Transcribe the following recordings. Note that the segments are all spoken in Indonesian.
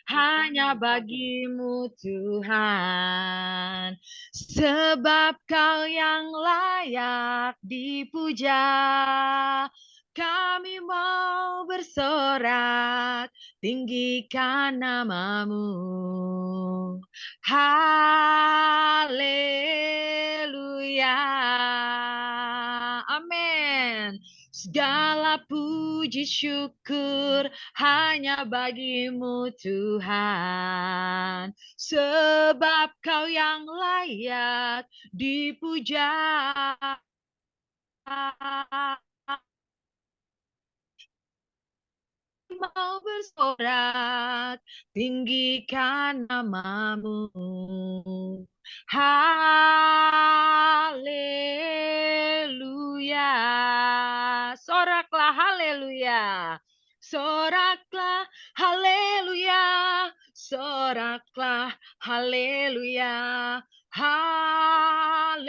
hanya bagimu Tuhan, sebab Kau yang layak dipuja. Kami mau bersorak, tinggikan namamu. Haleluya. Amin. Segala puji syukur hanya bagimu Tuhan, sebab Kau yang layak dipuja. Mau bersorak, tinggikan namamu. Haleluya. Soraklah haleluya. Soraklah haleluya. Soraklah haleluya. Haleluya.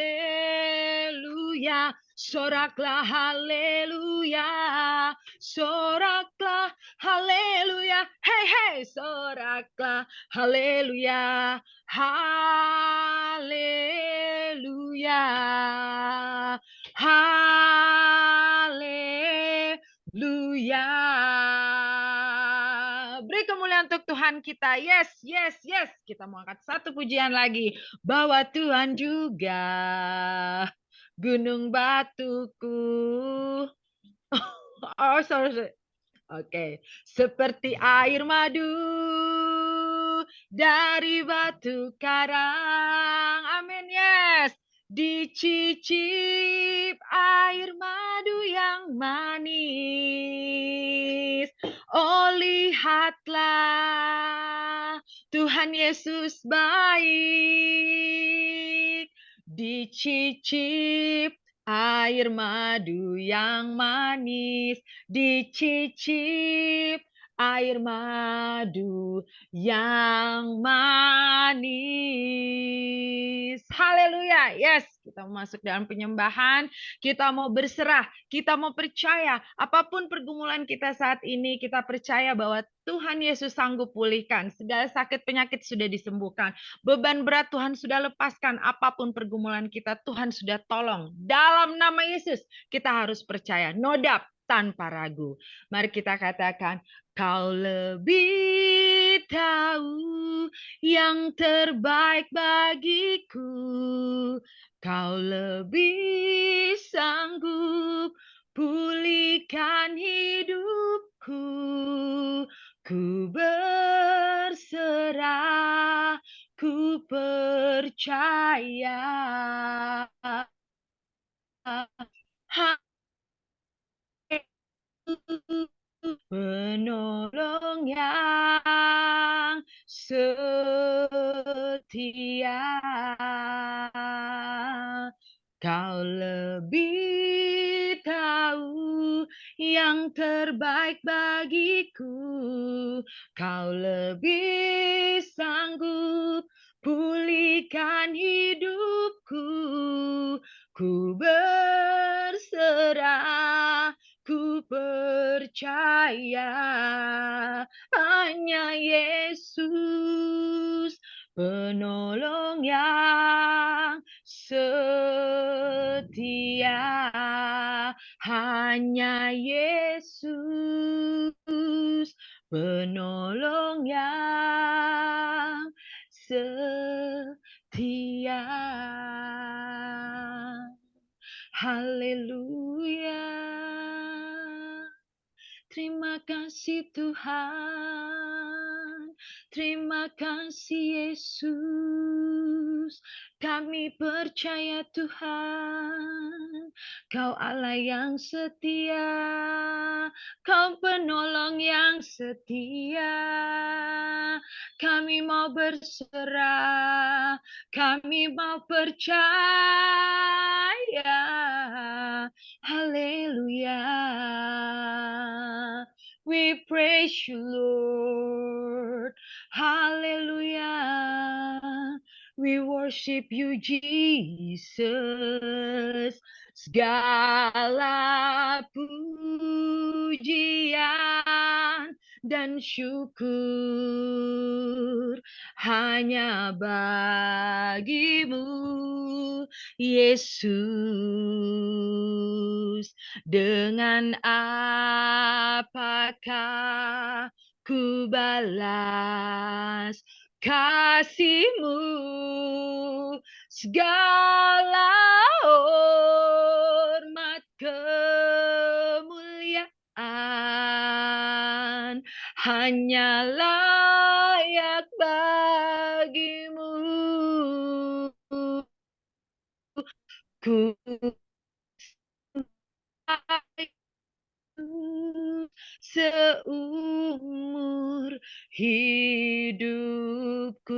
Soraklah haleluya. Soraklah haleluya. Hey hey, soraklah haleluya. Haleluya. Haleluya. Beri kemuliaan untuk Tuhan kita. Yes, yes, yes. Kita mau angkat satu pujian lagi. Bahwa Tuhan juga gunung batuku. Oh, sorry. Oke. Seperti air madu dari batu karang. Amin, yes. Dicicip air madu yang manis. Oh, lihatlah Tuhan Yesus baik. Dicicip air madu yang manis, dicicip air madu yang manis. Haleluya. Yes, kita mau masuk dalam penyembahan, kita mau berserah, kita mau percaya apapun pergumulan kita saat ini, kita percaya bahwa Tuhan Yesus sanggup pulihkan. Segala sakit penyakit sudah disembuhkan. Beban berat Tuhan sudah lepaskan. Apapun pergumulan kita, Tuhan sudah tolong. Dalam nama Yesus, kita harus percaya. Nodap tanpa ragu. Mari kita katakan, Kau lebih tahu yang terbaik bagiku. Kau lebih sanggup pulihkan hidupku. Ku berserah, ku percaya. Penolong yang setia. Kau lebih tahu yang terbaik bagiku. Kau lebih sanggup pulihkan hidupku. Ku berserah, ku percaya hanya Yesus penolong yang setia. Hanya Yesus penolong yang setia. Haleluya. Terima kasih Tuhan. Terima kasih Yesus. Kami percaya Tuhan. Kau Allah yang setia. Kau penolong yang setia. Kami mau berserah. Kami mau percaya. Haleluya. We praise you, Lord. Hallelujah. We worship you, Jesus. Segala pujian dan syukur hanya bagimu, Yesus. Dengan apakah ku balas kasih-Mu? Segala hormat kemuliaan hanya layak bagimu. Ku seumur hidupku,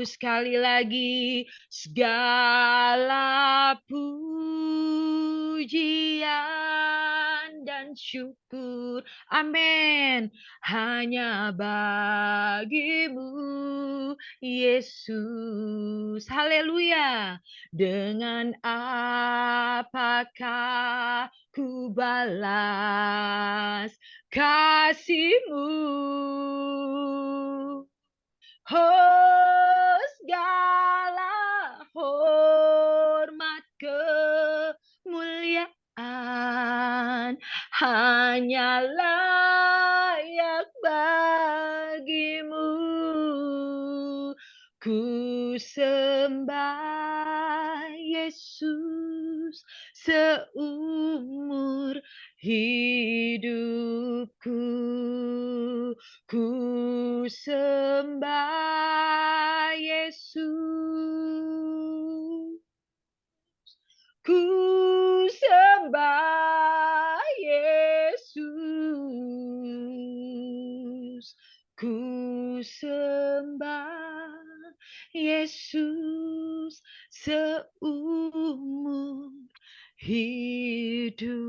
sekali lagi segala pujian dan syukur, amin, hanya bagimu, Yesus. Haleluya. Dengan apakah ku balas kasih-Mu? Oh, segala hormat kemuliaan hanya layak bagimu. Ku sembah Yesus seumur hidupku. Ku sembah Yesus. Ku sembah Yesus. Ku sembah Yesus seumur hidupku.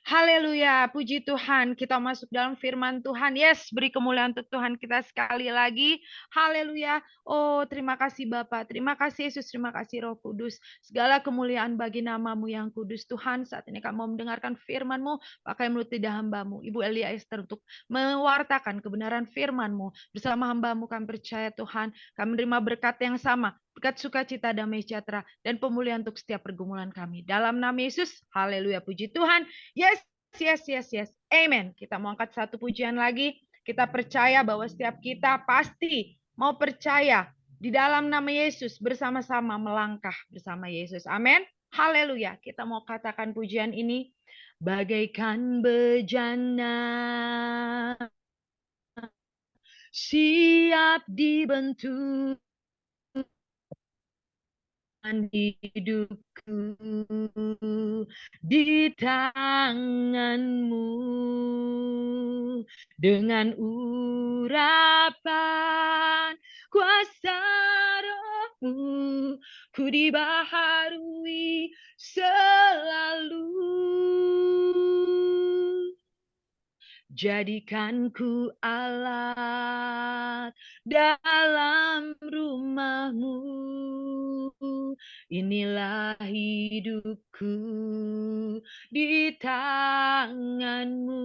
Haleluya, puji Tuhan. Kita masuk dalam firman Tuhan. Yes, beri kemuliaan untuk Tuhan kita sekali lagi. Haleluya. Oh, terima kasih Bapak. Terima kasih Yesus. Terima kasih Roh Kudus. Segala kemuliaan bagi namamu yang kudus. Tuhan, saat ini kami mau mendengarkan firman-Mu. Pakai mulut lidah hamba-Mu, Ibu Elia Esther, untuk mewartakan kebenaran firman-Mu. Bersama hamba-Mu kami percaya Tuhan. Kami menerima berkat yang sama. Berkat sukacita, damai sejahtera, dan pemulihan untuk setiap pergumulan kami. Dalam nama Yesus, haleluya, puji Tuhan. Yes, yes, yes, yes. Amen. Kita mau angkat satu pujian lagi. Kita percaya bahwa setiap kita pasti mau percaya di dalam nama Yesus, bersama-sama melangkah bersama Yesus. Amin. Haleluya. Kita mau katakan pujian ini. Bagaikan bejana siap dibentuk hidupku di tangan-Mu, dengan urapan kuasa Roh-Mu, ku dibaharui selalu. Jadikan ku alat dalam rumah-Mu. Inilah hidupku di tangan-Mu.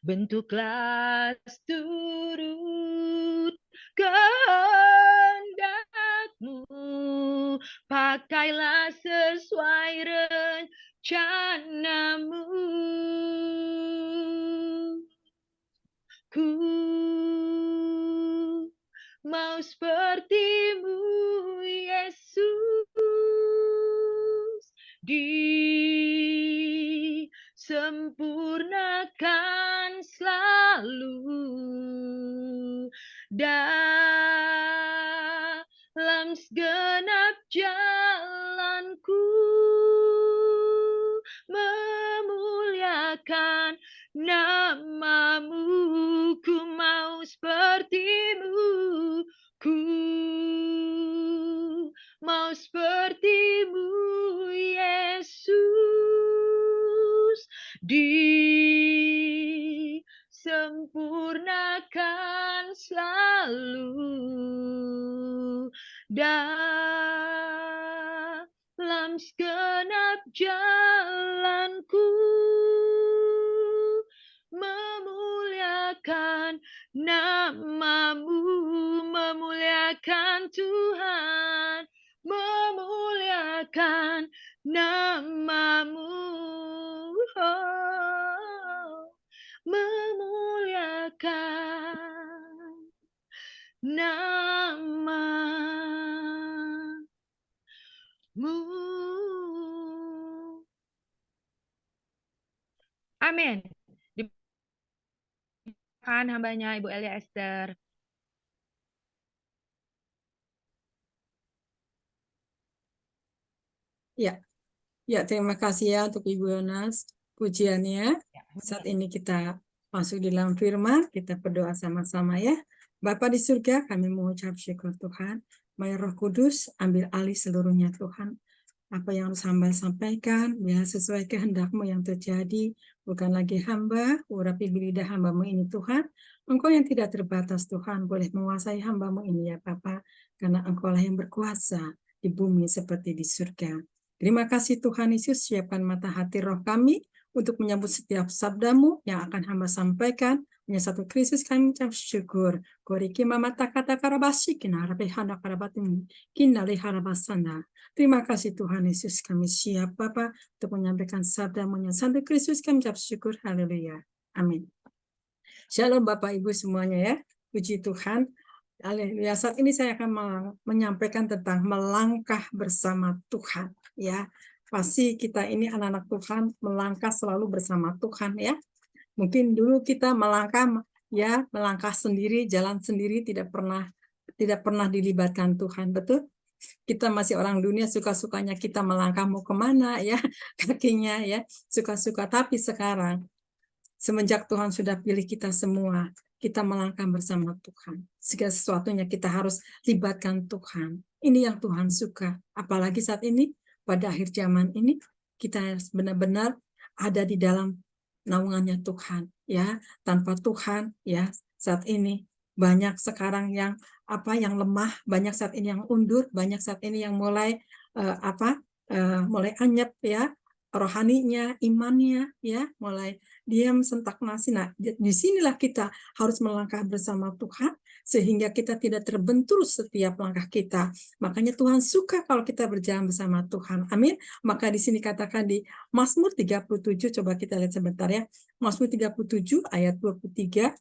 Bentuklah turut kehendak-Mu. Pakailah sesuai rencana-Mu. Ku mau seperti-Mu, Yesus, disempurnakan selalu dalam segenap jalanku, memuliakan nama-Mu. Ku mau seperti-Mu, ku mau seperti-Mu, Yesus, disempurnakan selalu dalam segenap jalanku, memuliakan namamu, memuliakan Tuhan, memuliakan namamu, oh, memuliakan namamu. Amin. Dipersilakan hambanya Ibu Elia Esther. Ya, terima kasih ya untuk Ibu Yonas pujiannya. Saat ini kita masuk di dalam firman, kita berdoa sama-sama ya. Bapa di surga, kami mengucap syukur Tuhan. Mari Roh Kudus ambil alih seluruhnya Tuhan. Apa yang harus hamba sampaikan, biar sesuai kehendak-Mu yang terjadi. Bukan lagi hamba, urapi lidah hamba-Mu ini Tuhan. Engkau yang tidak terbatas Tuhan, boleh menguasai hamba-Mu ini ya Bapa. Karena Engkau lah yang berkuasa di bumi seperti di surga. Terima kasih Tuhan Yesus, siapkan mata hati roh kami untuk menyambut setiap sabda-Mu yang akan hamba sampaikan. Hanya satu Kristus kami ucap syukur. Koriki mamata kata karabasi kina rabe hana karabatim kina harabasana. Terima kasih Tuhan Yesus, kami siap Bapa untuk menyampaikan sabda-Mu yang sampai Kristus kami ucap syukur. Haleluya. Amin. Shalom Bapak Ibu semuanya ya. Puji Tuhan. Haleluya. Saat ini saya akan menyampaikan tentang melangkah bersama Tuhan ya. Pasti kita ini anak-anak Tuhan melangkah selalu bersama Tuhan ya. Mungkin dulu kita melangkah sendiri, jalan sendiri, tidak pernah dilibatkan Tuhan, betul? Kita masih orang dunia, suka-sukanya kita melangkah mau kemana ya, kakinya ya, suka-suka. Tapi sekarang semenjak Tuhan sudah pilih kita semua, kita melangkah bersama Tuhan. Segala sesuatunya kita harus libatkan Tuhan. Ini yang Tuhan suka. Apalagi saat ini, pada akhir zaman ini, kita benar-benar ada di dalam naungannya Tuhan. Ya, tanpa Tuhan, ya saat ini banyak sekarang yang lemah, banyak saat ini yang undur, banyak saat ini yang mulai mulai anyep ya, rohaninya, imannya ya, mulai diam stagnasi. Nah, disinilah kita harus melangkah bersama Tuhan sehingga kita tidak terbentur setiap langkah kita. Makanya Tuhan suka kalau kita berjalan bersama Tuhan. Amin. Maka di sini katakan di Mazmur 37, coba kita lihat sebentar ya. Mazmur 37 ayat 23.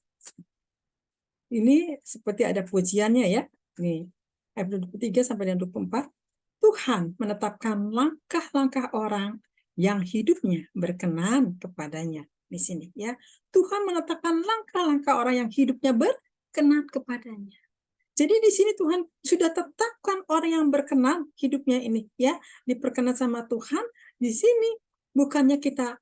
Ini seperti ada pujiannya ya. Nih, ayat 23 sampai dengan 24. Tuhan menetapkan langkah-langkah orang yang hidupnya berkenan kepadanya. Di sini ya, Tuhan menetapkan langkah-langkah orang yang hidupnya berkenan kepadanya. Jadi di sini Tuhan sudah tetapkan orang yang berkenan hidupnya ini ya, diperkenan sama Tuhan. Di sini bukannya kita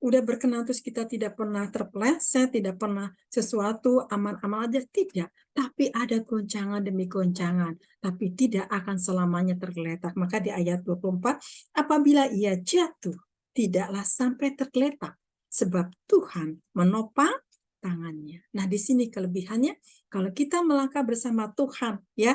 udah berkenan terus kita tidak pernah terpeleset, tidak pernah sesuatu aman-aman aja, tidak. Tapi ada goncangan demi goncangan, tapi tidak akan selamanya tergeletak. Maka di ayat 24, apabila ia jatuh, tidaklah sampai tergeletak, sebab Tuhan menopang tangannya. Nah, di sini kelebihannya, kalau kita melangkah bersama Tuhan, ya,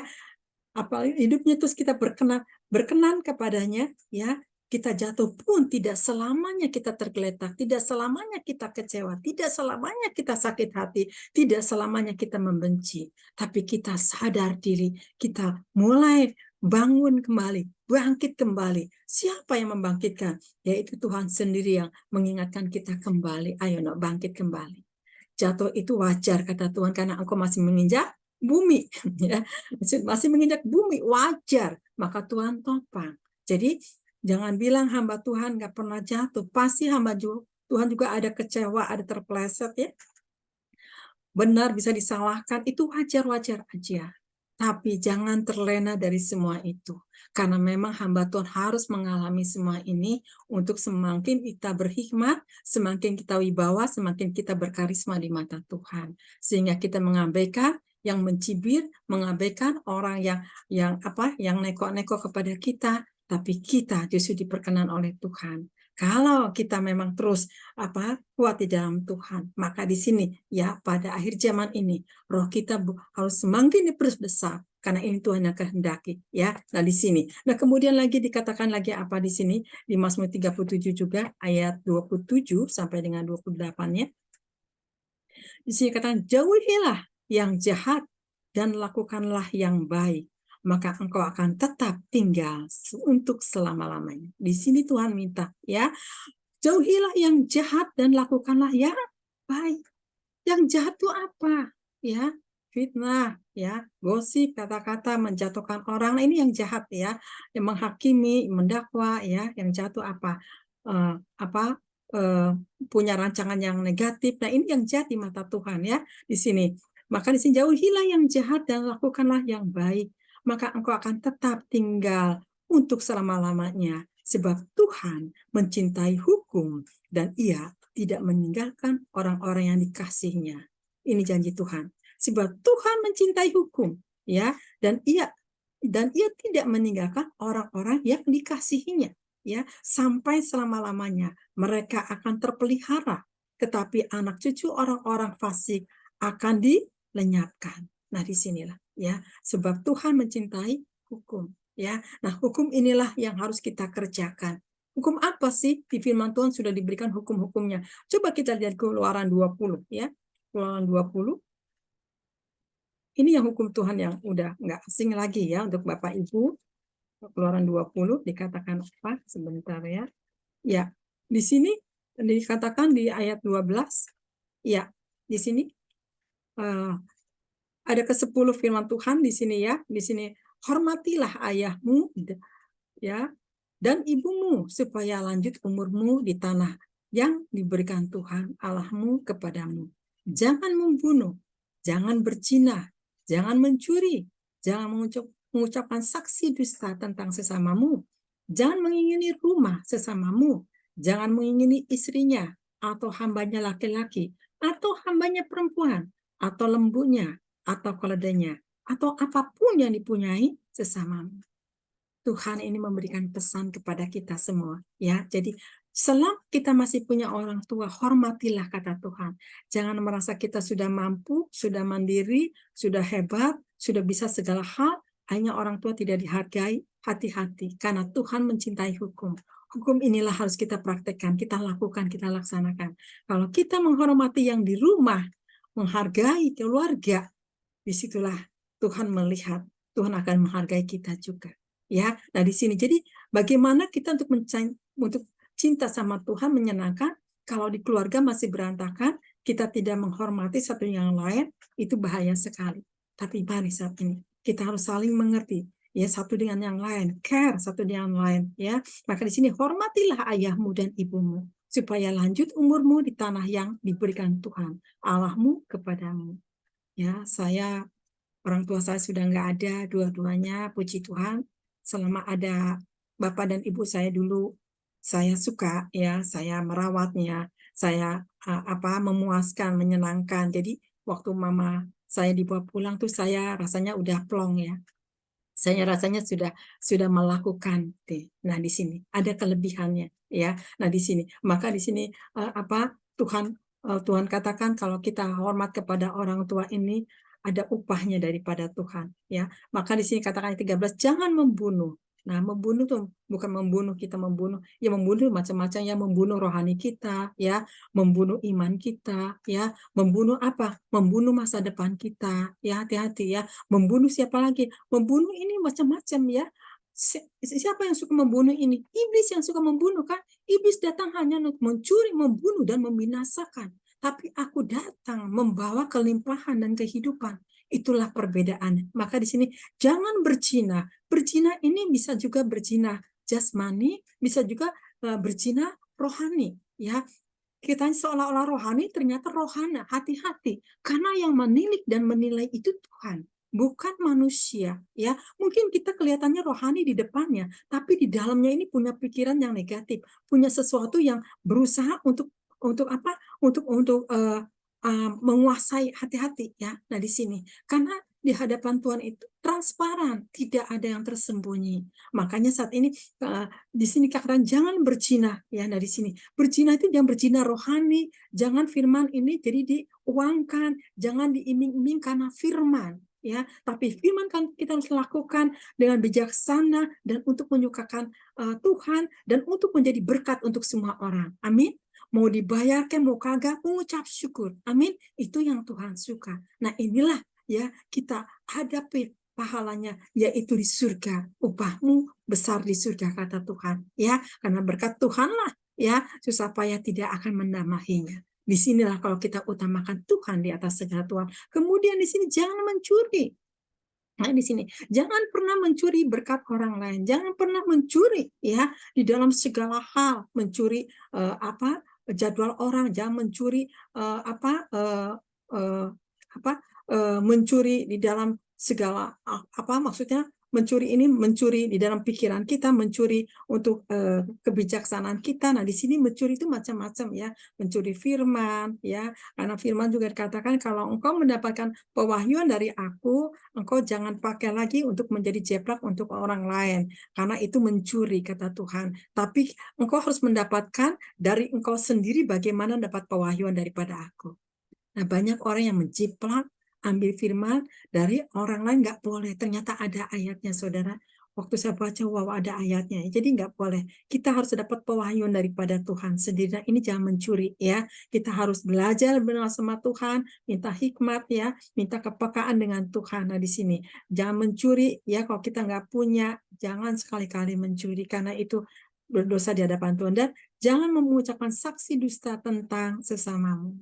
apa hidupnya terus kita berkenan kepadanya, ya, kita jatuh pun tidak selamanya kita tergeletak, tidak selamanya kita kecewa, tidak selamanya kita sakit hati, tidak selamanya kita membenci, tapi kita sadar diri, kita mulai bangun kembali, bangkit kembali. Siapa yang membangkitkan? Yaitu Tuhan sendiri yang mengingatkan kita kembali. Ayo nak bangkit kembali. Jatuh itu wajar kata Tuhan karena engkau masih menginjak bumi, ya, masih menginjak bumi, wajar. Maka Tuhan topang. Jadi jangan bilang hamba Tuhan nggak pernah jatuh. Pasti hamba Tuhan juga ada kecewa, ada terpeleset ya. Benar bisa disalahkan, itu wajar-wajar aja. Tapi jangan terlena dari semua itu. Karena memang hamba Tuhan harus mengalami semua ini untuk semakin kita berhikmat, semakin kita wibawa, semakin kita berkarisma di mata Tuhan. Sehingga kita mengabaikan yang mencibir, mengabaikan orang yang neko-neko kepada kita, tapi kita justru diperkenan oleh Tuhan. Kalau kita memang terus kuat di dalam Tuhan, maka di sini ya pada akhir zaman ini roh kita harus semakin besar karena ini Tuhan yang kehendaki ya. Nah di sini. Nah kemudian lagi dikatakan lagi apa di sini di Mazmur 37 juga ayat 27 sampai dengan 28-nya. Di sini katakan jauhilah yang jahat dan lakukanlah yang baik, maka engkau akan tetap tinggal untuk selama-lamanya. Di sini Tuhan minta ya, jauhilah yang jahat dan lakukanlah yang baik. Yang jahat itu apa? Ya, fitnah, ya, gosip, kata-kata menjatuhkan orang. Nah, ini yang jahat ya, yang menghakimi, mendakwa ya. Yang jahat itu apa? Punya rancangan yang negatif. Nah, ini yang jahat di mata Tuhan ya di sini. Maka di sini jauhilah yang jahat dan lakukanlah yang baik. Maka engkau akan tetap tinggal untuk selama-lamanya. Sebab Tuhan mencintai hukum dan Ia tidak meninggalkan orang-orang yang dikasihinya. Ini janji Tuhan. Sebab Tuhan mencintai hukum, ya, dan Ia tidak meninggalkan orang-orang yang dikasihinya, ya, sampai selama-lamanya. Mereka akan terpelihara, tetapi anak cucu orang-orang fasik akan dilenyapkan. Nah, disinilah, ya, sebab Tuhan mencintai hukum, ya. Nah, hukum inilah yang harus kita kerjakan. Hukum apa sih? Di firman Tuhan sudah diberikan hukum-hukumnya. Coba kita lihat Keluaran 20 ya. Keluaran 20. Ini yang hukum Tuhan yang udah nggak asing lagi ya untuk Bapak Ibu. Keluaran 20 dikatakan apa? Sebentar ya. Ya, di sini dikatakan di ayat 12. Ya, di sini ada ke-10 firman Tuhan di sini ya. Di sini hormatilah ayahmu ya dan ibumu supaya lanjut umurmu di tanah yang diberikan Tuhan Allahmu kepadamu. Jangan membunuh, jangan berzina, jangan mencuri, jangan mengucapkan saksi dusta tentang sesamamu, jangan mengingini rumah sesamamu, jangan mengingini istrinya atau hambanya laki-laki atau hambanya perempuan atau lembunya atau keledainya atau apapun yang dipunyai sesamamu. Tuhan ini memberikan pesan kepada kita semua ya. Jadi selama kita masih punya orang tua, hormatilah kata Tuhan. Jangan merasa kita sudah mampu, sudah mandiri, sudah hebat, sudah bisa segala hal, hanya orang tua tidak dihargai. Hati-hati karena Tuhan mencintai hukum. Hukum inilah harus kita praktekkan, kita lakukan, kita laksanakan. Kalau kita menghormati yang di rumah, menghargai keluarga, disitulah Tuhan melihat, Tuhan akan menghargai kita juga. Ya, nah di sini. Jadi bagaimana kita untuk cinta sama Tuhan menyenangkan kalau di keluarga masih berantakan, kita tidak menghormati satu yang lain, itu bahaya sekali. Tapi mari saat ini kita harus saling mengerti, ya satu dengan yang lain, care satu dengan yang lain, ya. Maka di sini hormatilah ayahmu dan ibumu supaya lanjut umurmu di tanah yang diberikan Tuhan Allahmu kepadamu. Ya, orang tua saya sudah nggak ada dua-duanya, puji Tuhan. Selama ada Bapak dan Ibu saya dulu, saya suka ya, saya merawatnya, saya memuaskan, menyenangkan. Jadi waktu mama saya dibawa pulang tuh saya rasanya udah plong ya. Saya rasanya sudah melakukan deh. Nah di sini ada kelebihannya ya. Nah di sini maka di sini Tuhan katakan kalau kita hormat kepada orang tua ini ada upahnya daripada Tuhan ya. Maka di sini katakan 13 jangan membunuh. Nah, membunuh tuh bukan membunuh kita membunuh, ya membunuh macam-macam ya, membunuh rohani kita ya, membunuh iman kita ya, membunuh apa? Membunuh masa depan kita. Ya, hati-hati ya. Membunuh siapa lagi? Membunuh ini macam-macam ya. Siapa yang suka membunuh ini? Iblis yang suka membunuh kan? Iblis datang hanya untuk mencuri, membunuh dan membinasakan. Tapi aku datang membawa kelimpahan dan kehidupan. Itulah perbedaan. Maka di sini jangan berzina. Berzina ini bisa juga berzina jasmani, bisa juga berzina rohani. Ya, kita seolah-olah rohani, ternyata rohana. Hati-hati, karena yang menilik dan menilai itu Tuhan, bukan manusia. Ya, mungkin kita kelihatannya rohani di depannya, tapi di dalamnya ini punya pikiran yang negatif, punya sesuatu yang berusaha untuk menguasai. Hati-hati ya. Nah di sini karena di hadapan Tuhan itu transparan, tidak ada yang tersembunyi. Makanya saat ini di sini katakan jangan berzina ya, dari sini. Berzina itu jangan berzina rohani, jangan firman ini jadi diuangkan, jangan diiming-iming karena firman ya, tapi firman kan kita harus lakukan dengan bijaksana dan untuk menyukakan Tuhan dan untuk menjadi berkat untuk semua orang. Amin. Mau dibayarkan, mau kagak, mengucap syukur. Amin. Itu yang Tuhan suka. Nah inilah ya kita hadapi pahalanya, yaitu di surga. Upahmu besar di surga, kata Tuhan. Ya, karena berkat Tuhanlah ya, susah payah tidak akan menambahinya. Disinilah kalau kita utamakan Tuhan di atas segala Tuhan. Kemudian di sini jangan mencuri. Nah, di sini jangan pernah mencuri berkat orang lain, jangan pernah mencuri ya di dalam segala hal, mencuri jadwal orang, jangan mencuri mencuri di dalam segala maksudnya mencuri di dalam pikiran kita, mencuri untuk kebijaksanaan kita. Nah, di sini mencuri itu macam-macam ya, mencuri firman ya, karena firman juga dikatakan kalau engkau mendapatkan pewahyuan dari aku, engkau jangan pakai lagi untuk menjadi jeplak untuk orang lain, karena itu mencuri, kata Tuhan. Tapi engkau harus mendapatkan dari engkau sendiri bagaimana dapat pewahyuan daripada aku. Nah, banyak orang yang menjiplak, ambil firman dari orang lain, nggak boleh. Ternyata ada ayatnya, saudara. Waktu saya baca, wow, ada ayatnya. Jadi nggak boleh. Kita harus dapat pewahyuan daripada Tuhan sendiri. Nah, ini jangan mencuri ya. Kita harus belajar benar sama Tuhan, minta hikmat ya, minta kepekaan dengan Tuhan. Nah, di sini jangan mencuri ya. Kalau kita nggak punya, jangan sekali-kali mencuri karena itu berdosa di hadapan Tuhan. Dan jangan mengucapkan saksi dusta tentang sesamamu.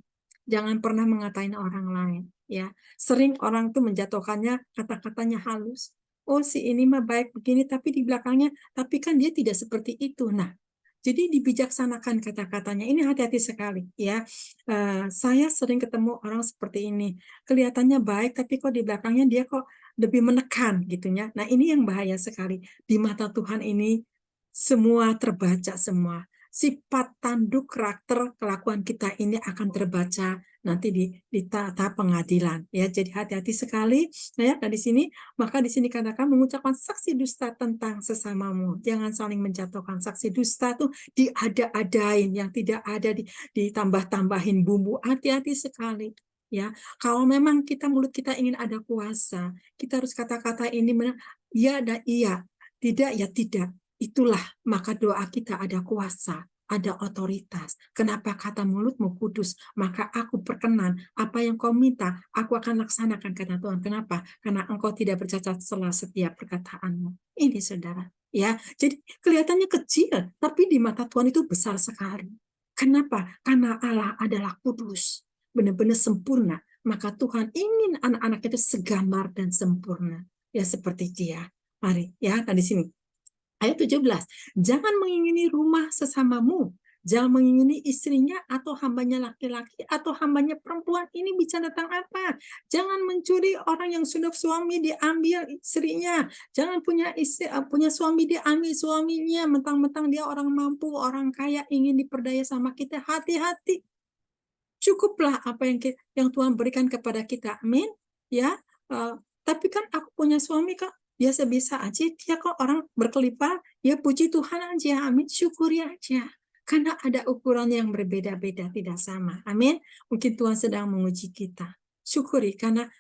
Jangan pernah mengatain orang lain ya. Sering orang tuh menjatuhkannya, kata-katanya halus. Oh, si ini mah baik begini, tapi di belakangnya, tapi kan dia tidak seperti itu. Nah, jadi dibijaksanakan kata-katanya. Ini hati-hati sekali ya. Saya sering ketemu orang seperti ini. Kelihatannya baik, tapi kok di belakangnya dia kok lebih menekan gitu ya. Nah, ini yang bahaya sekali. Di mata Tuhan ini semua terbaca semua. Sifat, tanduk, karakter, kelakuan kita ini akan terbaca nanti di tahap pengadilan ya. Jadi hati-hati sekali ya. Nah, di sini maka di sini katakan mengucapkan saksi dusta tentang sesamamu. Jangan saling menjatuhkan. Saksi dusta tuh diada-adain, yang tidak ada ditambah-tambahin bumbu. Hati-hati sekali ya. Kalau memang mulut kita ingin ada kuasa, kita harus kata-kata ini benar, ya dan iya, tidak ya tidak. Itulah maka doa kita ada kuasa, ada otoritas. Kenapa kata mulutmu kudus? Maka aku perkenan apa yang kau minta, aku akan laksanakan, kata Tuhan. Kenapa? Karena engkau tidak bercacat celah setiap perkataanmu. Ini saudara. Ya, jadi kelihatannya kecil, tapi di mata Tuhan itu besar sekali. Kenapa? Karena Allah adalah kudus, benar-benar sempurna. Maka Tuhan ingin anak-anak itu segambar dan sempurna. Ya, seperti Dia. Mari, ya, di sini. Ayat 17, jangan mengingini rumah sesamamu, jangan mengingini istrinya atau hambanya laki-laki atau hambanya perempuan. Ini bicara tentang apa? Jangan mencuri orang yang sudah suami diambil istrinya. Jangan punya suami diambil suaminya. Mentang-mentang dia orang mampu, orang kaya, ingin diperdaya sama kita. Hati-hati. Cukuplah apa yang Tuhan berikan kepada kita. Amin. Ya. Tapi kan aku punya suami kak, biasa-biasa aja, dia kok orang berkelipar, ya puji Tuhan aja, amin, syukuri aja. Karena ada ukuran yang berbeda-beda, tidak sama, amin. Mungkin Tuhan sedang menguji kita. Syukuri, karena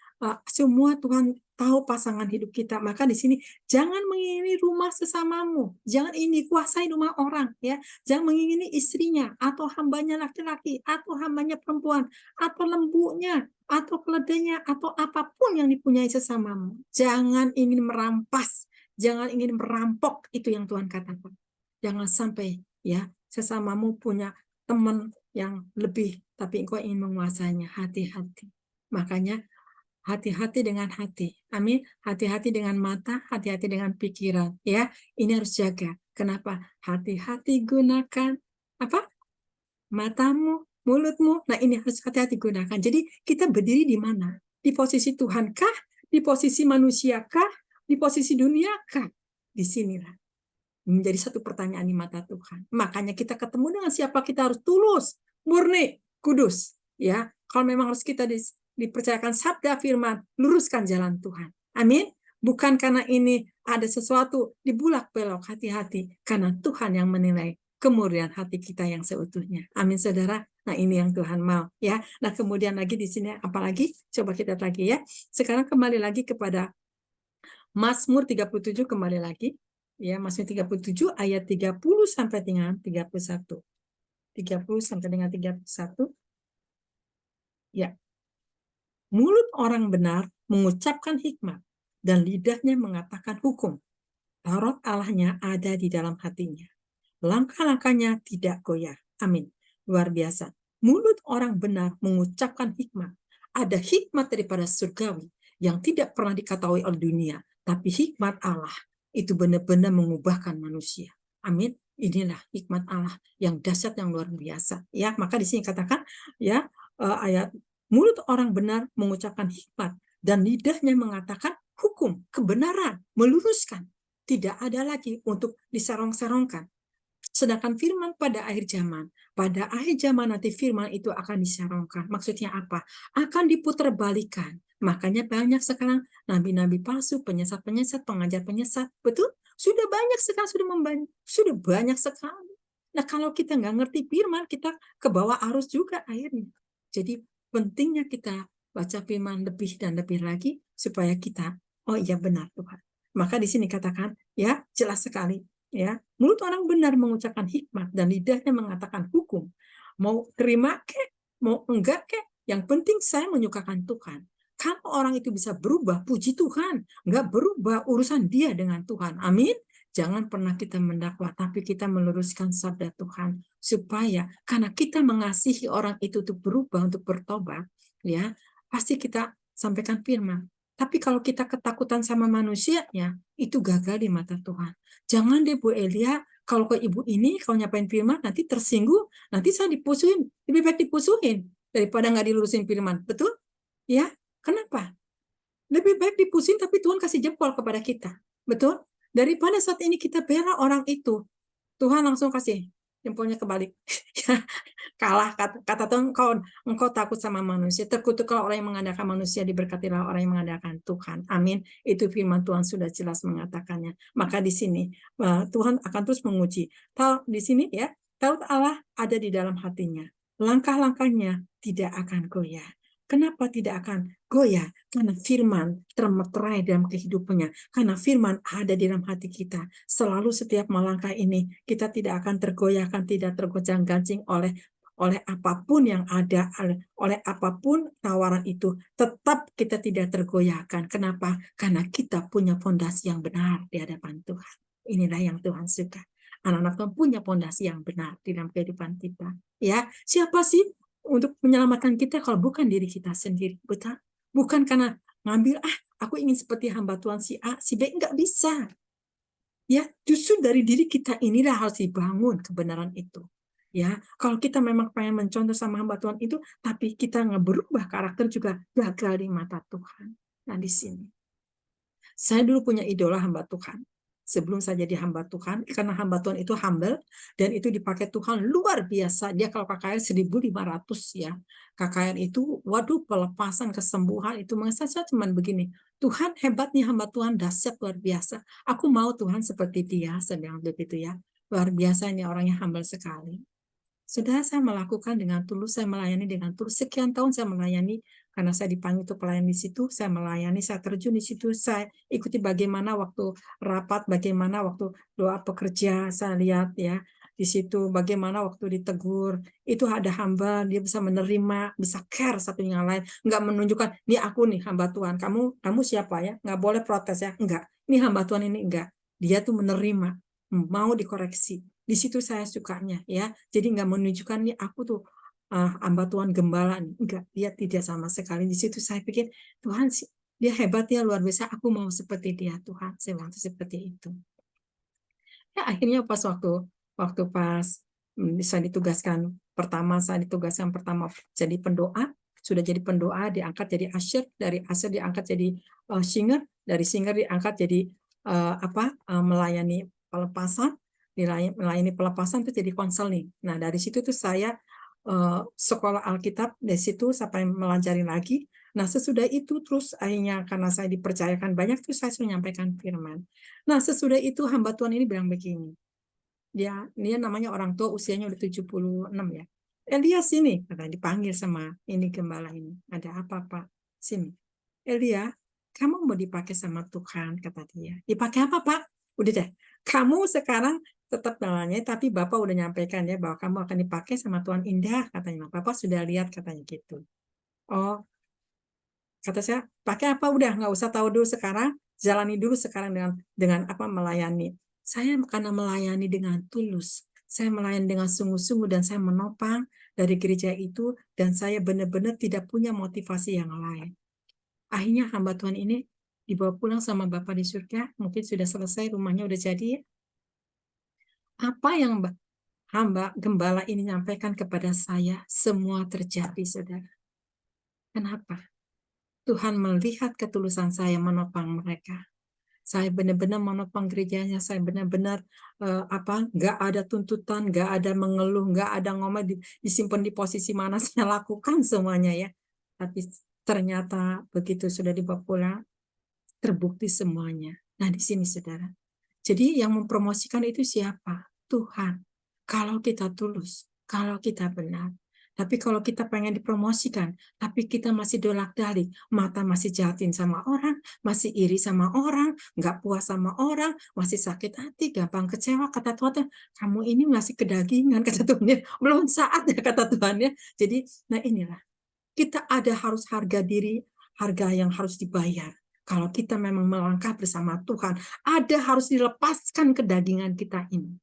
semua Tuhan tahu pasangan hidup kita. Maka di sini, jangan mengingini rumah sesamamu, jangan ingin kuasai rumah orang, ya. Jangan mengingini istrinya, atau hambanya laki-laki, atau hambanya perempuan, atau lembunya, atau keledainya, atau apapun yang dipunyai sesamamu. Jangan ingin merampas, jangan ingin merampok, itu yang Tuhan katakan. Jangan sampai ya sesamamu punya teman yang lebih, tapi engkau ingin menguasainya. Hati-hati. Makanya hati-hati dengan hati. Amin. Hati-hati dengan mata, hati-hati dengan pikiran. Ya, ini harus jaga. Kenapa? Hati-hati gunakan apa? Matamu, mulutmu. Nah, ini harus hati-hati gunakan. Jadi kita berdiri di mana? Di posisi Tuhan kah? Di posisi manusia kah? Di posisi dunia kah? Di sinilah menjadi satu pertanyaan di mata Tuhan. Makanya kita ketemu dengan siapa, kita harus tulus, murni, kudus. Ya, kalau memang harus kita dipercayakan sabda firman, luruskan jalan Tuhan. Amin. Bukan karena ini ada sesuatu dibulak belok, hati-hati, karena Tuhan yang menilai kemurnian hati kita yang seutuhnya. Amin, saudara. Nah, ini yang Tuhan mau, ya. Nah, kemudian lagi di sini apalagi? Coba kita lagi ya. Sekarang kembali lagi kepada Mazmur 37, kembali lagi. Ya, Mazmur 37 ayat 30 sampai dengan 31. 30 sampai dengan 31. Ya. Mulut orang benar mengucapkan hikmat, dan lidahnya mengatakan hukum. Taurat Allahnya ada di dalam hatinya. Langkah-langkahnya tidak goyah. Amin. Luar biasa. Mulut orang benar mengucapkan hikmat. Ada hikmat daripada surgawi yang tidak pernah diketahui oleh dunia. Tapi hikmat Allah itu benar-benar mengubahkan manusia. Amin. Inilah hikmat Allah yang dahsyat, yang luar biasa. Ya, maka di sini katakan ya, ayat mulut orang benar mengucapkan hikmat, dan lidahnya mengatakan hukum, kebenaran, meluruskan. Tidak ada lagi untuk diserong-serongkan. Sedangkan firman pada akhir zaman nanti firman itu akan diserongkan. Maksudnya apa? Akan diputerbalikan. Makanya banyak sekarang nabi-nabi palsu, penyesat-penyesat, pengajar-penyesat. Betul? Sudah banyak sekarang, sudah banyak sekali. Nah, kalau kita nggak ngerti firman, kita ke bawah arus juga akhirnya. Jadi pentingnya kita baca firman lebih dan lebih lagi supaya kita, oh iya benar Tuhan. Maka di sini katakan, ya jelas sekali, ya mulut orang benar mengucapkan hikmat, dan lidahnya mengatakan hukum. Mau terima kek, mau enggak kek, yang penting saya menyukakan Tuhan. Kalau orang itu bisa berubah, puji Tuhan. Enggak berubah, urusan dia dengan Tuhan. Amin. Jangan pernah kita mendakwa, tapi kita meluruskan sabda Tuhan. Supaya, karena kita mengasihi orang itu untuk berubah, untuk bertobat, ya pasti kita sampaikan firman. Tapi kalau kita ketakutan sama manusianya, itu gagal di mata Tuhan. Jangan deh Bu Elia, kalau ke ibu ini, kalau nyapain firman, nanti tersinggung, nanti saya dipusuhin. Lebih baik dipusuhin daripada nggak dilurusin firman. Betul? Ya, kenapa? Lebih baik dipusuhin, tapi Tuhan kasih jempol kepada kita. Betul? Daripada saat ini kita bela orang itu, Tuhan langsung kasih jempolnya kebalik. Kalah, kata Tuhan, engkau takut sama manusia, terkutuklah orang yang mengandalkan manusia, diberkatilah orang yang mengandalkan Tuhan. Amin. Itu firman Tuhan sudah jelas mengatakannya. Maka di sini Tuhan akan terus menguji. Di sini ya, Taurat Allah ada di dalam hatinya. Langkah-langkahnya tidak akan goyah. Kenapa tidak akan goyah? Karena firman termeterai dalam kehidupannya. Karena firman ada di dalam hati kita. Selalu setiap melangkah ini, kita tidak akan tergoyahkan, tidak tergoncang-gancing oleh apapun yang ada, oleh apapun tawaran itu. Tetap kita tidak tergoyahkan. Kenapa? Karena kita punya fondasi yang benar di hadapan Tuhan. Inilah yang Tuhan suka. Anak-anak Tuhan punya fondasi yang benar di dalam kehidupan kita. Ya, siapa sih untuk menyelamatkan kita kalau bukan diri kita sendiri? Betul? Bukan karena ngambil, aku ingin seperti hamba Tuhan si A, si B, enggak bisa. Ya, justru dari diri kita inilah harus dibangun kebenaran itu. Ya, kalau kita memang pengen mencontoh sama hamba Tuhan itu, tapi kita nggak berubah karakter, juga gagal di mata Tuhan. Nah, di sini. Saya dulu punya idola hamba Tuhan. Sebelum saya jadi hamba Tuhan, karena hamba Tuhan itu humble, dan itu dipakai Tuhan luar biasa. Dia kalau KKR 1.500 ya. KKR itu, waduh, pelepasan, kesembuhan, itu saya cuman begini. Tuhan hebatnya hamba Tuhan, dahsyat luar biasa. Aku mau Tuhan seperti dia, saya bilang begitu ya. Luar biasa, ini orangnya humble sekali. Sudah saya melakukan dengan tulus, saya melayani dengan tulus. Sekian tahun saya melayani, karena saya dipanggil untuk pelayan di situ, saya melayani, saya terjun di situ, saya ikuti bagaimana waktu rapat, bagaimana waktu doa pekerja, saya lihat ya di situ, bagaimana waktu ditegur, itu ada hamba, dia bisa menerima, bisa care satu yang lain, nggak menunjukkan, ini aku nih hamba Tuhan, kamu siapa ya, nggak boleh protes ya, enggak, ini hamba Tuhan ini enggak, dia tuh menerima, mau dikoreksi. Di situ saya sukanya ya, jadi nggak menunjukkan nih aku tuh hamba Tuhan gembala, enggak, dia tidak sama sekali. Di situ saya pikir Tuhan dia hebat ya, luar biasa, aku mau seperti dia Tuhan, saya mau seperti itu. Ya akhirnya pas saya ditugaskan pertama jadi pendoa, sudah jadi pendoa diangkat jadi usher, dari usher diangkat jadi singer, dari singer diangkat jadi melayani pelepasan, melayani pelepasan itu jadi konseling. Nah dari situ tuh saya sekolah Alkitab, dari situ sampai melajari lagi, Nah, sesudah itu terus akhirnya karena saya dipercayakan banyak, terus saya suruh menyampaikan firman. Nah, sesudah itu hamba Tuhan ini bilang begini. Dia namanya orang tua, usianya udah 76 ya. Elia sini, kata dipanggil sama ini gembala ini. Ada apa, Pak? Sini. Elia, kamu mau dipakai sama Tuhan, kata dia. Dipakai apa, Pak? Udah deh. Kamu sekarang tetap namanya, tapi Bapak udah nyampaikan ya bahwa kamu akan dipakai sama Tuhan Indah, katanya. Bapak sudah lihat, katanya gitu. Oh, kata saya, pakai apa? Udah, nggak usah tahu dulu sekarang. Jalani dulu sekarang dengan apa melayani. Saya karena melayani dengan tulus. Saya melayani dengan sungguh-sungguh dan saya menopang dari gereja itu dan saya benar-benar tidak punya motivasi yang lain. Akhirnya hamba Tuhan ini dibawa pulang sama Bapak di surga. Mungkin sudah selesai, rumahnya udah jadi. Apa yang hamba gembala ini nyampaikan kepada saya, semua terjadi, saudara. Kenapa? Tuhan melihat ketulusan saya menopang mereka. Saya benar-benar menopang gerejanya. Saya benar-benar nggak ada tuntutan, nggak ada mengeluh, nggak ada ngomong disimpan di posisi mana, saya lakukan semuanya ya. Tapi ternyata begitu sudah dibawa pulang, terbukti semuanya. Nah, di sini saudara. Jadi yang mempromosikan itu siapa? Tuhan. Kalau kita tulus, kalau kita benar. Tapi kalau kita pengen dipromosikan, tapi kita masih dolak-dalik, mata masih jahatin sama orang, masih iri sama orang, nggak puas sama orang, masih sakit hati, gampang kecewa, kata Tuhan, kamu ini masih kedagingan, kata Tuhan, belum saatnya, kata Tuhan ya. Jadi, nah inilah, kita ada harus harga diri, harga yang harus dibayar. Kalau kita memang melangkah bersama Tuhan, ada harus dilepaskan kedagingan kita ini.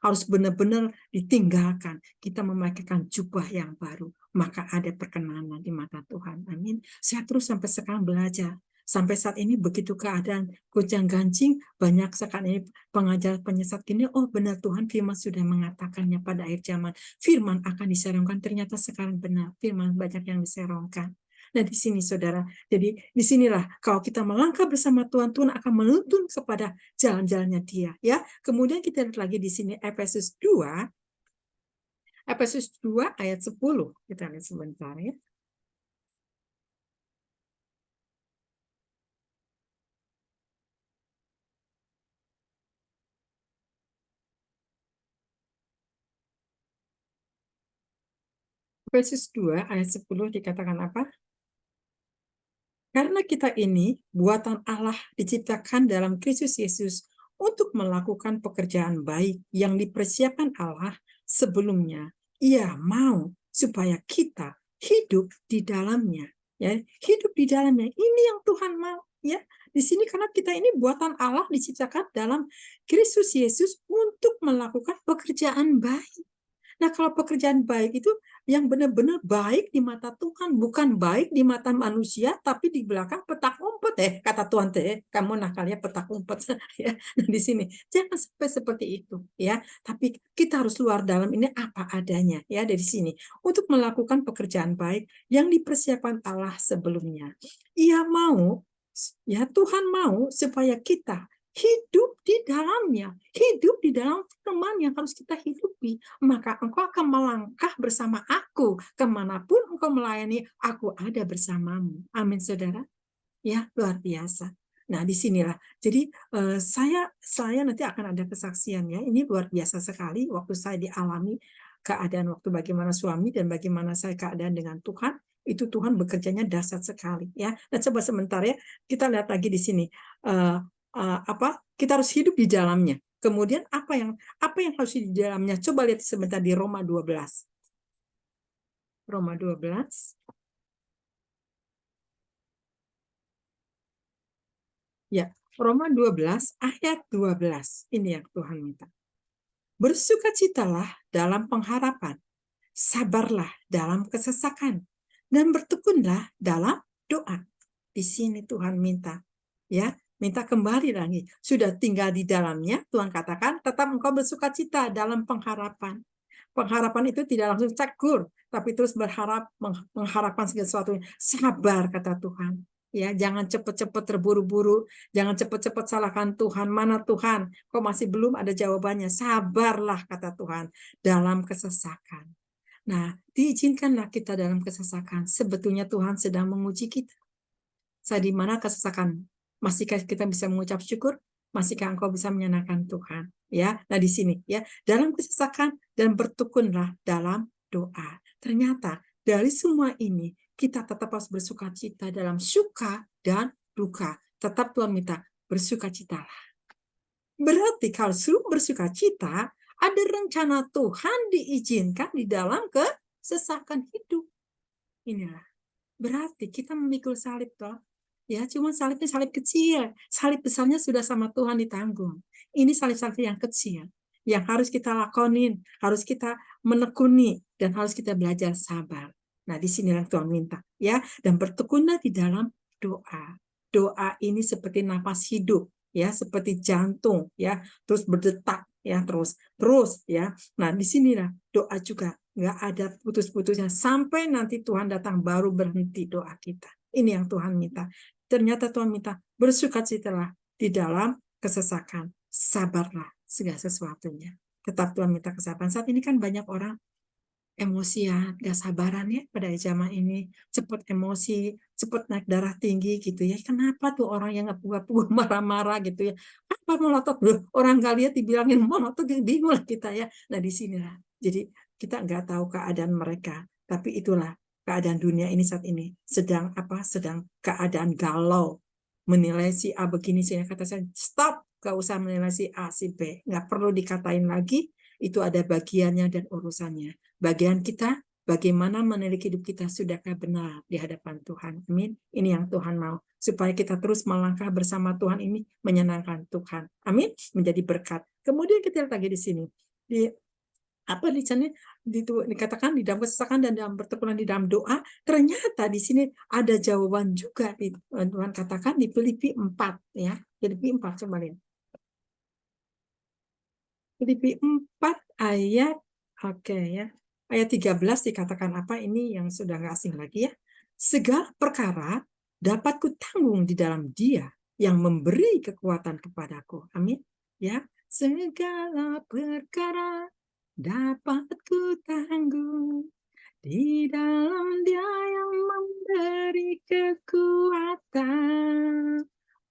Harus benar-benar ditinggalkan. Kita memakaikan jubah yang baru. Maka ada perkenanan di mata Tuhan. Amin. Saya terus sampai sekarang belajar. Sampai saat ini begitu keadaan gonjang-ganjing, banyak sekarang ini pengajar penyesat gini, oh benar Tuhan firman sudah mengatakannya pada akhir zaman. Firman akan diserongkan, ternyata sekarang benar. Firman banyak yang diserongkan. Nah di sini saudara, jadi disinilah kalau kita melangkah bersama Tuhan, Tuhan akan menuntun kepada jalan-jalannya Dia. Ya, kemudian kita lihat lagi di sini Efesus 2 ayat 10. Kita lihat sebentar ya. Efesus 2 ayat 10 dikatakan apa? Karena kita ini buatan Allah diciptakan dalam Kristus Yesus untuk melakukan pekerjaan baik yang dipersiapkan Allah sebelumnya. Ia mau supaya kita hidup di dalamnya. Ya, hidup di dalamnya. Ini yang Tuhan mau. Ya, di sini karena kita ini buatan Allah diciptakan dalam Kristus Yesus untuk melakukan pekerjaan baik. Nah, kalau pekerjaan baik itu yang benar-benar baik di mata Tuhan, bukan baik di mata manusia, tapi di belakang petak umpet kata Tuhan kamu nakalnya petak umpet ya. Nah, di sini jangan sampai seperti itu ya. Tapi kita harus luar dalam ini apa adanya ya dari sini untuk melakukan pekerjaan baik yang dipersiapkan Allah sebelumnya. Ia mau ya Tuhan mau supaya kita hidup di dalamnya, hidup di dalam firman yang harus kita hidupi. Maka engkau akan melangkah bersama aku, kemanapun engkau melayani, aku ada bersamamu. Amin, saudara. Ya, luar biasa. Nah, disinilah. Jadi saya nanti akan ada kesaksian ya. Ini luar biasa sekali waktu saya dialami keadaan waktu bagaimana suami dan bagaimana saya keadaan dengan Tuhan. Itu Tuhan bekerjanya dahsyat sekali ya. Nah, coba sebentar ya. Kita lihat lagi di sini. Kita harus hidup di dalamnya. Kemudian apa yang harus di dalamnya? Coba lihat sebentar di Roma 12. Roma 12. Ya, Roma 12 ayat 12. Ini yang Tuhan minta. Bersukacitalah dalam pengharapan, sabarlah dalam kesesakan, dan bertekunlah dalam doa. Di sini Tuhan minta, ya, minta kembali lagi. Sudah tinggal di dalamnya, Tuhan katakan, tetap engkau bersukacita dalam pengharapan. Pengharapan itu tidak langsung cakur, tapi terus berharap, mengharapkan segala sesuatu. Sabar, kata Tuhan. Ya, jangan cepat-cepat terburu-buru, jangan cepat-cepat salahkan Tuhan. Mana Tuhan? Kok masih belum ada jawabannya? Sabarlah, kata Tuhan, dalam kesesakan. Nah, diizinkanlah kita dalam kesesakan. Sebetulnya Tuhan sedang menguji kita. Saat di mana kesesakan, masihkah kita bisa mengucap syukur? Masihkah engkau bisa menyenangkan Tuhan? Ya, nah di sini ya, dalam kesesakan dan bertekunlah dalam doa. Ternyata dari semua ini kita tetap harus bersukacita dalam suka dan duka. Tetap Tuhan minta bersukacitalah. Berarti kalau suruh bersukacita, ada rencana Tuhan diizinkan di dalam kesesakan hidup. Inilah. Berarti kita memikul salib toh. Ya, cuma salibnya salib kecil. Salib besarnya sudah sama Tuhan ditanggung. Ini salib-salib yang kecil. Yang harus kita lakonin, harus kita menekuni, dan harus kita belajar sabar. Nah, di sini yang Tuhan minta. Ya, dan bertekunlah di dalam doa. Doa ini seperti nafas hidup, ya, seperti jantung, ya, terus berdetak, ya, terus ya. Nah, di sinilah doa juga nggak ada putus-putusnya sampai nanti Tuhan datang baru berhenti doa kita. Ini yang Tuhan minta. Ternyata Tuhan minta bersukacitalah di dalam kesesakan, sabarlah segala sesuatunya. Tetap Tuhan minta kesabaran. Saat ini kan banyak orang emosian, gak sabaran ya pada zaman ini, cepat emosi, cepat naik darah tinggi gitu ya. Kenapa tuh orang yang ngapu-ngapu marah-marah gitu ya? Apa melotot? Orang gak lihat dibilangin melotot, bingung lah kita ya. Nah di sinilah. Jadi kita nggak tahu keadaan mereka, tapi itulah keadaan dunia ini saat ini sedang keadaan galau, menilai si A begini. Saya kata saya stop, gak usah menilai si A si B, nggak perlu dikatain lagi. Itu ada bagiannya dan urusannya. Bagian kita bagaimana menilai hidup kita sudahkah benar di hadapan Tuhan. Amin. Ini yang Tuhan mau, supaya kita terus melangkah bersama Tuhan ini menyenangkan Tuhan. Amin. Menjadi berkat. Kemudian kita lihat lagi di sini di apa di sana dikatakan di dalam kesesakan dan dalam bertekunan di dalam doa. Ternyata di sini ada jawaban juga Tuhan katakan di Filipi 4 ya. Filipi 4 coba lihat. Filipi 4 ayat ya. Ayat 13 dikatakan apa ini yang sudah nggak asing lagi ya. Segala perkara dapat kutanggung di dalam Dia yang memberi kekuatan kepadaku. Amin. Ya, segala perkara dapat kutanggung di dalam Dia yang memberi kekuatan.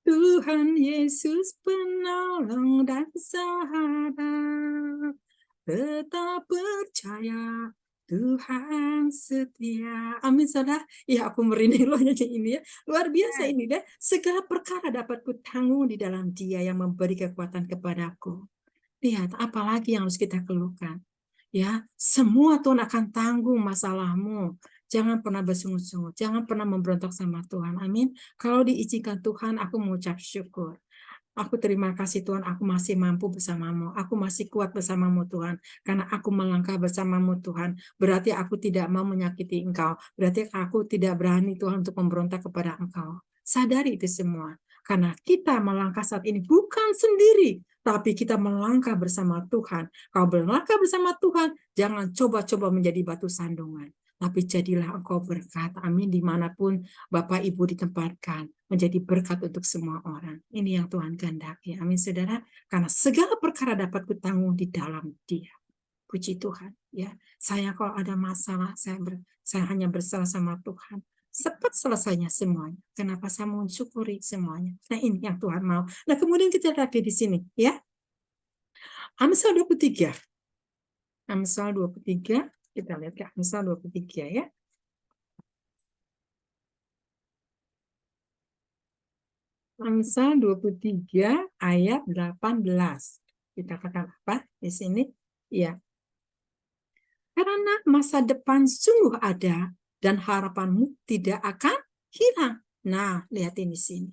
Tuhan Yesus penolong dan sahabat, tetap percaya Tuhan setia. Amin saudara. Ya aku merinding loh ini ya. Luar biasa ini deh. Segala perkara dapat kutanggung di dalam Dia yang memberi kekuatan kepadaku. Lihat apalagi yang harus kita keluhkan. Ya, semua Tuhan akan tanggung masalahmu. Jangan pernah bersungut-sungut, jangan pernah memberontak sama Tuhan. Amin. Kalau diizinkan Tuhan, aku mengucap syukur. Aku terima kasih Tuhan, aku masih mampu bersamamu. Aku masih kuat bersamamu Tuhan. Karena aku melangkah bersamamu Tuhan. Berarti aku tidak mau menyakiti Engkau. Berarti aku tidak berani Tuhan untuk memberontak kepada Engkau. Sadari itu semua. Karena kita melangkah saat ini bukan sendiri. Tapi kita melangkah bersama Tuhan. Kalau melangkah bersama Tuhan, jangan coba-coba menjadi batu sandungan. Tapi jadilah engkau berkat. Amin. Dimanapun Bapak Ibu ditempatkan. Menjadi berkat untuk semua orang. Ini yang Tuhan kehendaki. Amin saudara. Karena segala perkara dapat kutanggung di dalam Dia. Puji Tuhan. Ya, saya kalau ada masalah, saya hanya berserah sama Tuhan. Cepat selesainya semuanya. Kenapa saya mensyukuri semuanya? Nah ini yang Tuhan mau. Nah kemudian kita lihat di sini. Ya, Amsal 23. Amsal 23. Kita lihat ke Amsal 23 ya. Amsal 23 ayat 18. Kita katakan apa di sini? Ya. Karena masa depan sungguh ada dan harapanmu tidak akan hilang. Nah, lihat ini sini.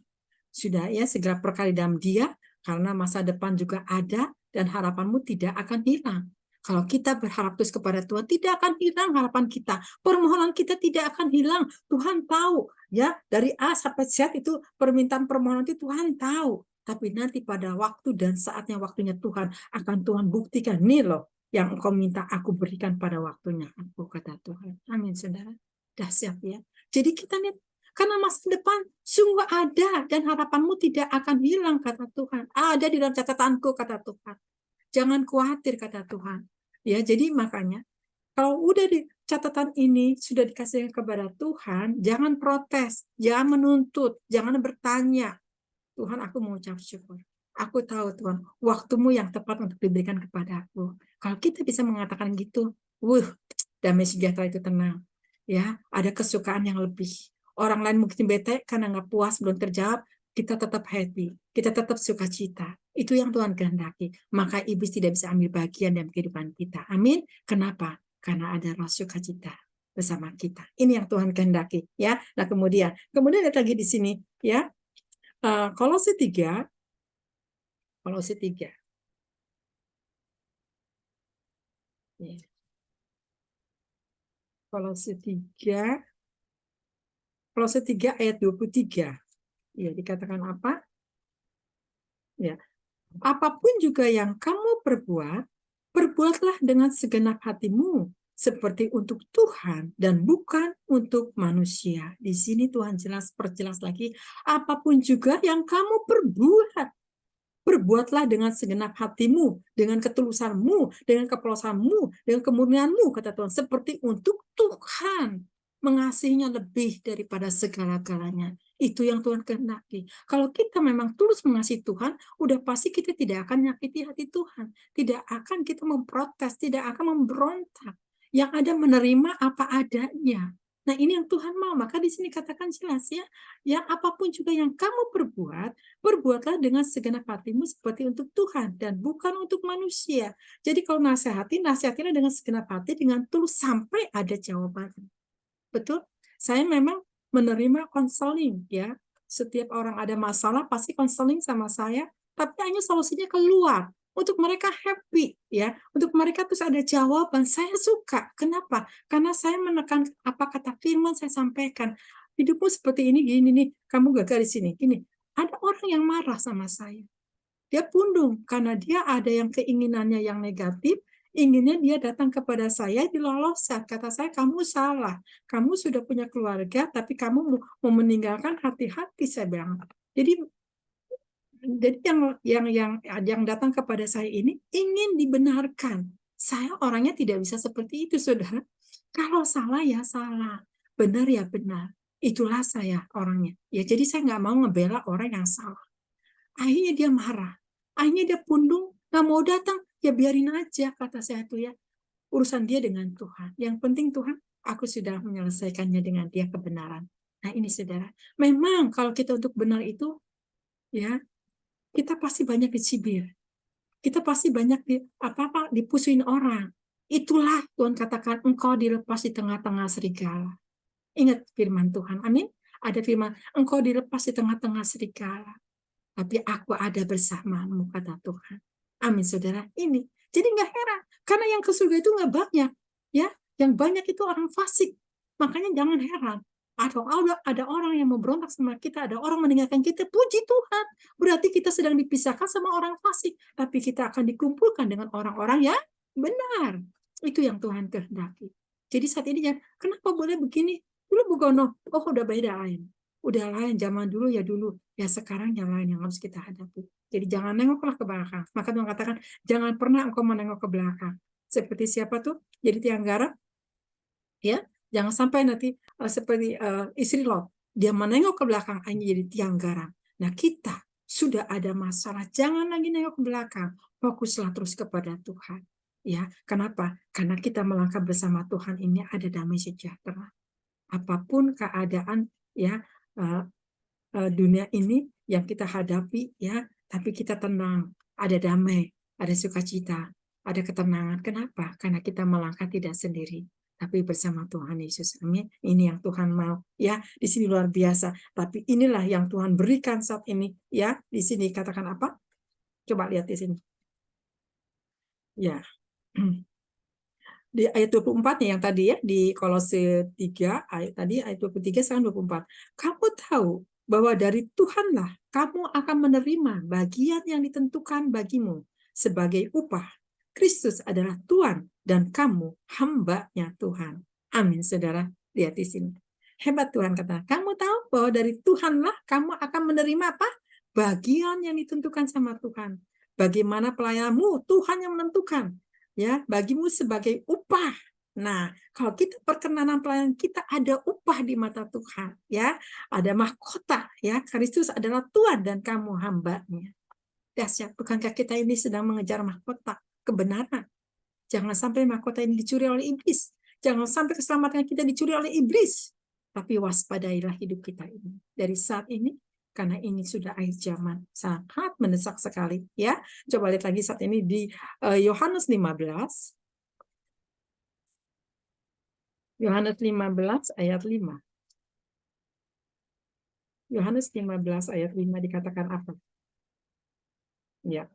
Sudah ya, segera perkara dalam Dia, karena masa depan juga ada dan harapanmu tidak akan hilang. Kalau kita berharap terus kepada Tuhan, tidak akan hilang harapan kita. Permohonan kita tidak akan hilang. Tuhan tahu. Ya, dari A sampai Z itu permintaan permohonan itu Tuhan tahu. Tapi nanti pada waktu dan saatnya waktunya Tuhan akan Tuhan buktikan. Nih loh, yang engkau minta aku berikan pada waktunya. Aku kata Tuhan. Amin, saudara. Dahsyat ya. Jadi kita nih, karena masa depan sungguh ada dan harapanmu tidak akan hilang, kata Tuhan. Ada di dalam catatanku, kata Tuhan. Jangan khawatir, kata Tuhan. Ya, jadi makanya kalau udah catatan ini sudah dikasih kepada Tuhan, jangan protes, jangan menuntut, jangan bertanya. Tuhan, aku mengucap syukur. Aku tahu Tuhan, waktumu yang tepat untuk diberikan kepada aku. Kalau kita bisa mengatakan gitu, damai sejahtera itu tenang. Ya, ada kesukaan yang lebih. Orang lain mungkin bete karena nggak puas, belum terjawab, kita tetap happy, kita tetap sukacita. Itu yang Tuhan kehendaki. Maka iblis tidak bisa ambil bagian dalam kehidupan kita. Amin. Kenapa? Karena ada roh sukacita bersama kita. Ini yang Tuhan kehendaki, ya. Nah, kemudian lihat lagi di sini, ya. Kolose 3. Kolose 3. Ya. Kolose 3. Kolose 3 ayat 23. Ya, dikatakan apa? Ya. Apapun juga yang kamu perbuat, perbuatlah dengan segenap hatimu, seperti untuk Tuhan dan bukan untuk manusia. Di sini Tuhan perjelas lagi, apapun juga yang kamu perbuat, perbuatlah dengan segenap hatimu, dengan ketulusanmu, dengan kepolosanmu, dengan kemurnianmu, kata Tuhan, seperti untuk Tuhan. Mengasihinya lebih daripada segala-galanya. Itu yang Tuhan kehendaki. Kalau kita memang tulus mengasihi Tuhan, udah pasti kita tidak akan menyakiti hati Tuhan. Tidak akan kita memprotes, tidak akan memberontak. Yang ada menerima apa adanya. Nah, ini yang Tuhan mau. Maka di sini katakan jelas ya, yang apapun juga yang kamu perbuat, berbuatlah dengan segenap hatimu seperti untuk Tuhan dan bukan untuk manusia. Jadi kalau nasihatilah dengan segenap hati, dengan tulus sampai ada jawaban. Betul? Saya memang menerima konseling, ya. Setiap orang ada masalah pasti konseling sama saya, tapi hanya solusinya keluar untuk mereka happy, ya. Untuk mereka terus ada jawaban. Saya suka. Kenapa? Karena saya menekan apa kata firman saya sampaikan. Hidupmu seperti ini, gini nih. Kamu gagal di sini. Gini. Ada orang yang marah sama saya. Dia pundung karena dia ada yang keinginannya yang negatif, inginnya dia datang kepada saya diloloskan. Kata saya, kamu salah. Kamu sudah punya keluarga, tapi kamu mau meninggalkan hati-hati, saya bilang. Jadi yang datang kepada saya ini ingin dibenarkan. Saya orangnya tidak bisa seperti itu, saudara. Kalau salah ya salah, benar ya benar. Itulah saya orangnya. Ya, jadi saya nggak mau ngebela orang yang salah. Akhirnya dia marah. Akhirnya dia pundung, nggak mau datang. Ya biarin aja, kata saya tuh ya. Urusan dia dengan Tuhan. Yang penting Tuhan, aku sudah menyelesaikannya dengan dia kebenaran. Nah ini saudara. Memang kalau kita untuk benar itu, ya kita pasti banyak dicibir. Kita pasti banyak dipusuin orang. Itulah Tuhan katakan, engkau dilepas di tengah-tengah serigala. Ingat firman Tuhan. Amin. Ada firman, engkau dilepas di tengah-tengah serigala. Tapi aku ada bersamamu, kata Tuhan. Amin, saudara. Ini. Jadi nggak heran. Karena yang ke surga itu nggak banyak. Ya, yang banyak itu orang fasik. Makanya jangan heran. Ada orang yang memberontak sama kita, ada orang meninggalkan kita, puji Tuhan. Berarti kita sedang dipisahkan sama orang fasik. Tapi kita akan dikumpulkan dengan orang-orang yang benar. Itu yang Tuhan kehendaki. Jadi saat ini, kenapa boleh begini? Dulu Bugono, udah beda lain. Udah lain, zaman dulu ya dulu. Ya sekarang yang lain yang harus kita hadapi. Jadi jangan nengoklah ke belakang. Maka Tuhan katakan, jangan pernah engkau menengok ke belakang. Seperti siapa tuh? Jadi tiang garap. Ya, jangan sampai nanti seperti istri Lot. Dia menengok ke belakang, hanya jadi tiang garap. Nah kita sudah ada masalah. Jangan lagi nengok ke belakang. Fokuslah terus kepada Tuhan. Ya, kenapa? Karena kita melangkah bersama Tuhan ini ada damai sejahtera. Apapun keadaan ya dunia ini yang kita hadapi ya, tapi kita tenang, ada damai, ada sukacita, ada ketenangan. Kenapa? Karena kita melangkah tidak sendiri, tapi bersama Tuhan Yesus. Amin. Ini yang Tuhan mau ya. Di sini luar biasa. Tapi inilah yang Tuhan berikan saat ini ya. Di sini katakan apa? Coba lihat di sini. Ya. Di ayat 24 yang tadi ya, di Kolose 3 ayat tadi ayat 23 sekarang 24. Kamu tahu bahwa dari Tuhanlah kamu akan menerima bagian yang ditentukan bagimu sebagai upah. Kristus adalah Tuhan dan kamu hamba-Nya Tuhan. Amin, saudara. Lihat di sini. Hebat Tuhan kata. Kamu tahu bahwa dari Tuhanlah kamu akan menerima apa? Bagian yang ditentukan sama Tuhan. Bagaimana pelayananmu, Tuhan yang menentukan. Ya, bagimu sebagai upah. Nah, kalau kita perkenanan pelayanan kita ada upah di mata Tuhan, ya, ada mahkota, ya. Kristus adalah Tuhan dan kamu hambanya. Dahsyat, bukankah kita ini sedang mengejar mahkota kebenaran? Jangan sampai mahkota ini dicuri oleh iblis. Jangan sampai keselamatan kita dicuri oleh iblis. Tapi waspadailah hidup kita ini dari saat ini, karena ini sudah akhir zaman, sangat mendesak sekali, ya. Coba lihat lagi saat ini di Yohanes 15. Yohanes 15 ayat 5. Yohanes 15 ayat 5 dikatakan apa? Ya.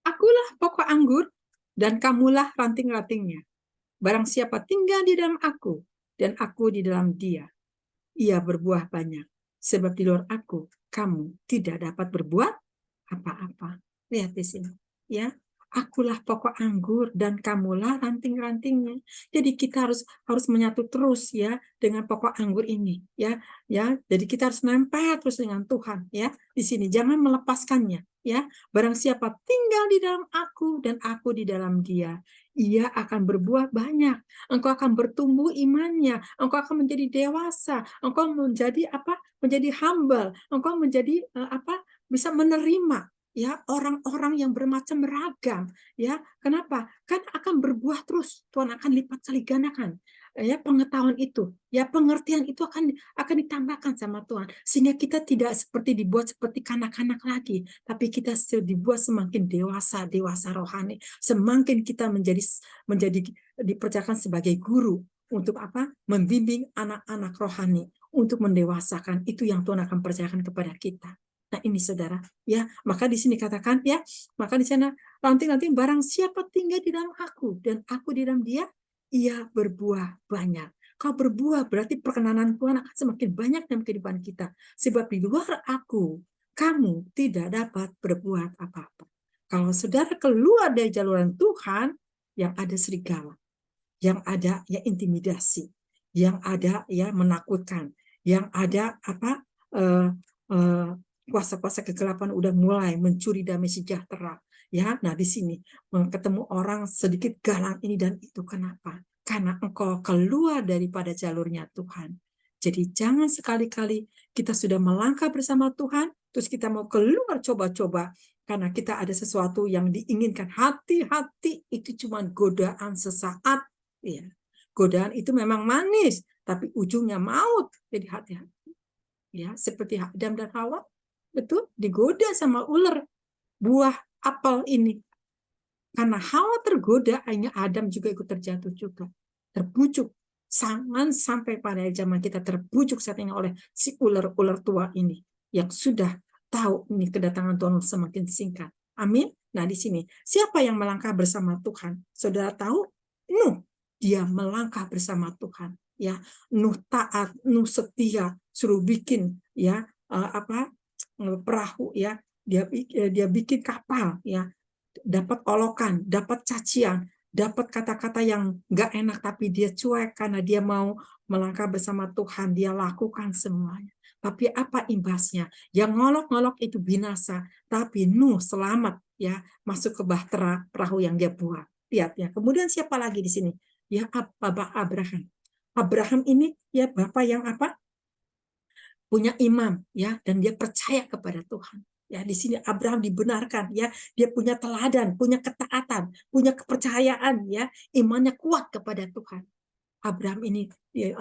Akulah pokok anggur dan kamulah ranting-rantingnya. Barang siapa tinggal di dalam aku dan aku di dalam dia, ia berbuah banyak. Sebab di luar aku, kamu tidak dapat berbuat apa-apa. Lihat di sini, ya. Akulah pokok anggur dan kamulah ranting-rantingnya. Jadi kita harus menyatu terus, ya, dengan pokok anggur ini, ya. Jadi kita harus nempel terus dengan Tuhan, ya. Di sini jangan melepaskannya, ya. Barang siapa tinggal di dalam aku dan aku di dalam dia, ia akan berbuah banyak. Engkau akan bertumbuh imannya, engkau akan menjadi dewasa, engkau menjadi apa? Menjadi humble, engkau menjadi bisa menerima, ya, orang-orang yang bermacam ragam, ya. Kenapa? Kan akan berbuah terus. Tuhan akan lipat kali gandakan, ya, pengetahuan itu, ya, pengertian itu akan ditambahkan sama Tuhan, sehingga kita tidak dibuat seperti kanak-kanak lagi, tapi kita dibuat semakin dewasa rohani, semakin kita menjadi dipercayakan sebagai guru untuk apa? Membimbing anak-anak rohani untuk mendewasakan. Itu yang Tuhan akan percayakan kepada kita. Nah, ini saudara, ya, maka di sini katakan, ya, maka di sana ranting-ranting barang siapa tinggal di dalam aku dan aku di dalam dia, ia berbuah banyak. Kalau berbuah berarti perkenanan Tuhan akan semakin banyak dalam kehidupan kita. Sebab di luar aku, kamu tidak dapat berbuat apa-apa. Kalau saudara keluar dari jaluran Tuhan, yang ada serigala, yang ada ya intimidasi, yang ada ya menakutkan, yang ada apa kuasa-kuasa kegelapan udah mulai mencuri damai sejahtera, ya. Nah, di sini ketemu orang sedikit galang ini dan itu. Kenapa? Karena engkau keluar daripada jalurnya Tuhan. Jadi jangan sekali-kali kita sudah melangkah bersama Tuhan, terus kita mau keluar coba-coba karena kita ada sesuatu yang diinginkan. Hati-hati, itu cuma godaan sesaat, ya. Godaan itu memang manis, tapi ujungnya maut. Jadi hati-hati, ya, seperti Adam dan Hawa, betul, digoda sama ular buah apel ini. Karena Hawa tergoda, akhirnya Adam juga ikut terjatuh juga, terbujuk. Jangan sampai pada zaman kita terbujuk saat ini oleh si ular-ular tua ini yang sudah tahu ini kedatangan Tuhan semakin singkat. Amin. Nah, di sini siapa yang melangkah bersama Tuhan? Saudara tahu? Nuh, dia melangkah bersama Tuhan. Ya, Nuh taat, Nuh setia, suruh bikin ya perahu, ya. Dia bikin kapal, ya. Dapat olokan, dapat cacian, dapat kata-kata yang nggak enak, tapi dia cuek karena dia mau melangkah bersama Tuhan. Dia lakukan semuanya. Tapi apa imbasnya? Yang ngolok-ngolok itu binasa, tapi Nuh selamat, ya, masuk ke bahtera perahu yang dia buat. Lihat, ya. Kemudian siapa lagi di sini? Ya, Abraham. Abraham ini ya bapak yang apa? Punya imam, ya, dan dia percaya kepada Tuhan. Ya, di sini Abraham dibenarkan, ya, dia punya teladan, punya ketaatan, punya kepercayaan, ya, imannya kuat kepada Tuhan. Abraham ini ya,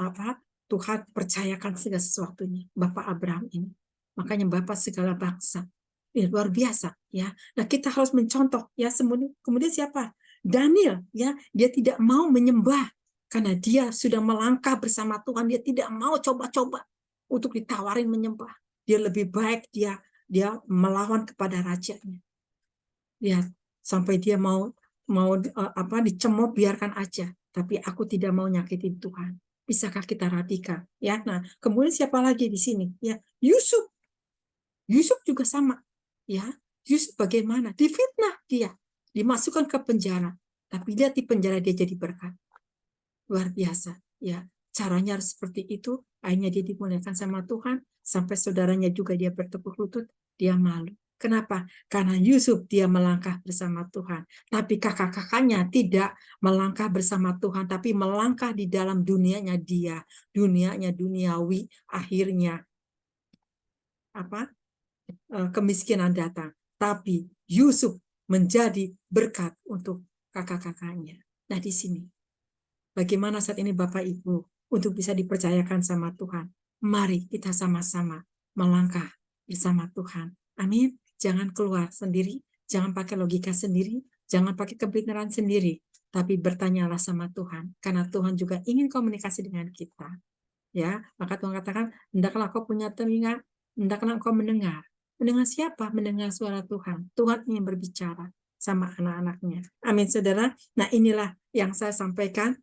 Tuhan percayakan segala sesuatunya, Bapak Abraham ini. Makanya Bapak segala bangsa. Ini luar biasa, ya. Nah, kita harus mencontoh, ya. Kemudian siapa? Daniel, ya, dia tidak mau menyembah karena dia sudah melangkah bersama Tuhan, dia tidak mau coba-coba untuk ditawarin menyembah. Dia lebih baik dia melawan kepada rajanya. Lihat, sampai dia mau dicemooh, biarkan aja. Tapi aku tidak mau nyakitin Tuhan. Bisakah kita radikal? Ya, nah, kemudian siapa lagi di sini? Ya, Yusuf. Yusuf juga sama. Ya, Yusuf bagaimana? Difitnah dia, dimasukkan ke penjara. Tapi lihat di penjara dia jadi berkat. Luar biasa, ya. Caranya harus seperti itu. Akhirnya dia dimuliakan sama Tuhan. Sampai saudaranya juga dia bertepuk lutut. Dia malu. Kenapa? Karena Yusuf dia melangkah bersama Tuhan. Tapi kakak-kakaknya tidak melangkah bersama Tuhan, tapi melangkah di dalam dunianya dia. Dunianya duniawi, akhirnya kemiskinan datang. Tapi Yusuf menjadi berkat untuk kakak-kakaknya. Nah di sini, bagaimana saat ini Bapak Ibu untuk bisa dipercayakan sama Tuhan? Mari kita sama-sama melangkah bersama Tuhan. Amin. Jangan keluar sendiri, jangan pakai logika sendiri, jangan pakai kebenaran sendiri, tapi bertanyalah sama Tuhan, karena Tuhan juga ingin komunikasi dengan kita. Ya, maka Tuhan katakan, hendaklah kau punya telinga, hendaklah kau mendengar. Mendengar siapa? Mendengar suara Tuhan. Tuhan ingin berbicara sama anak-anaknya. Amin, saudara. Nah, inilah yang saya sampaikan.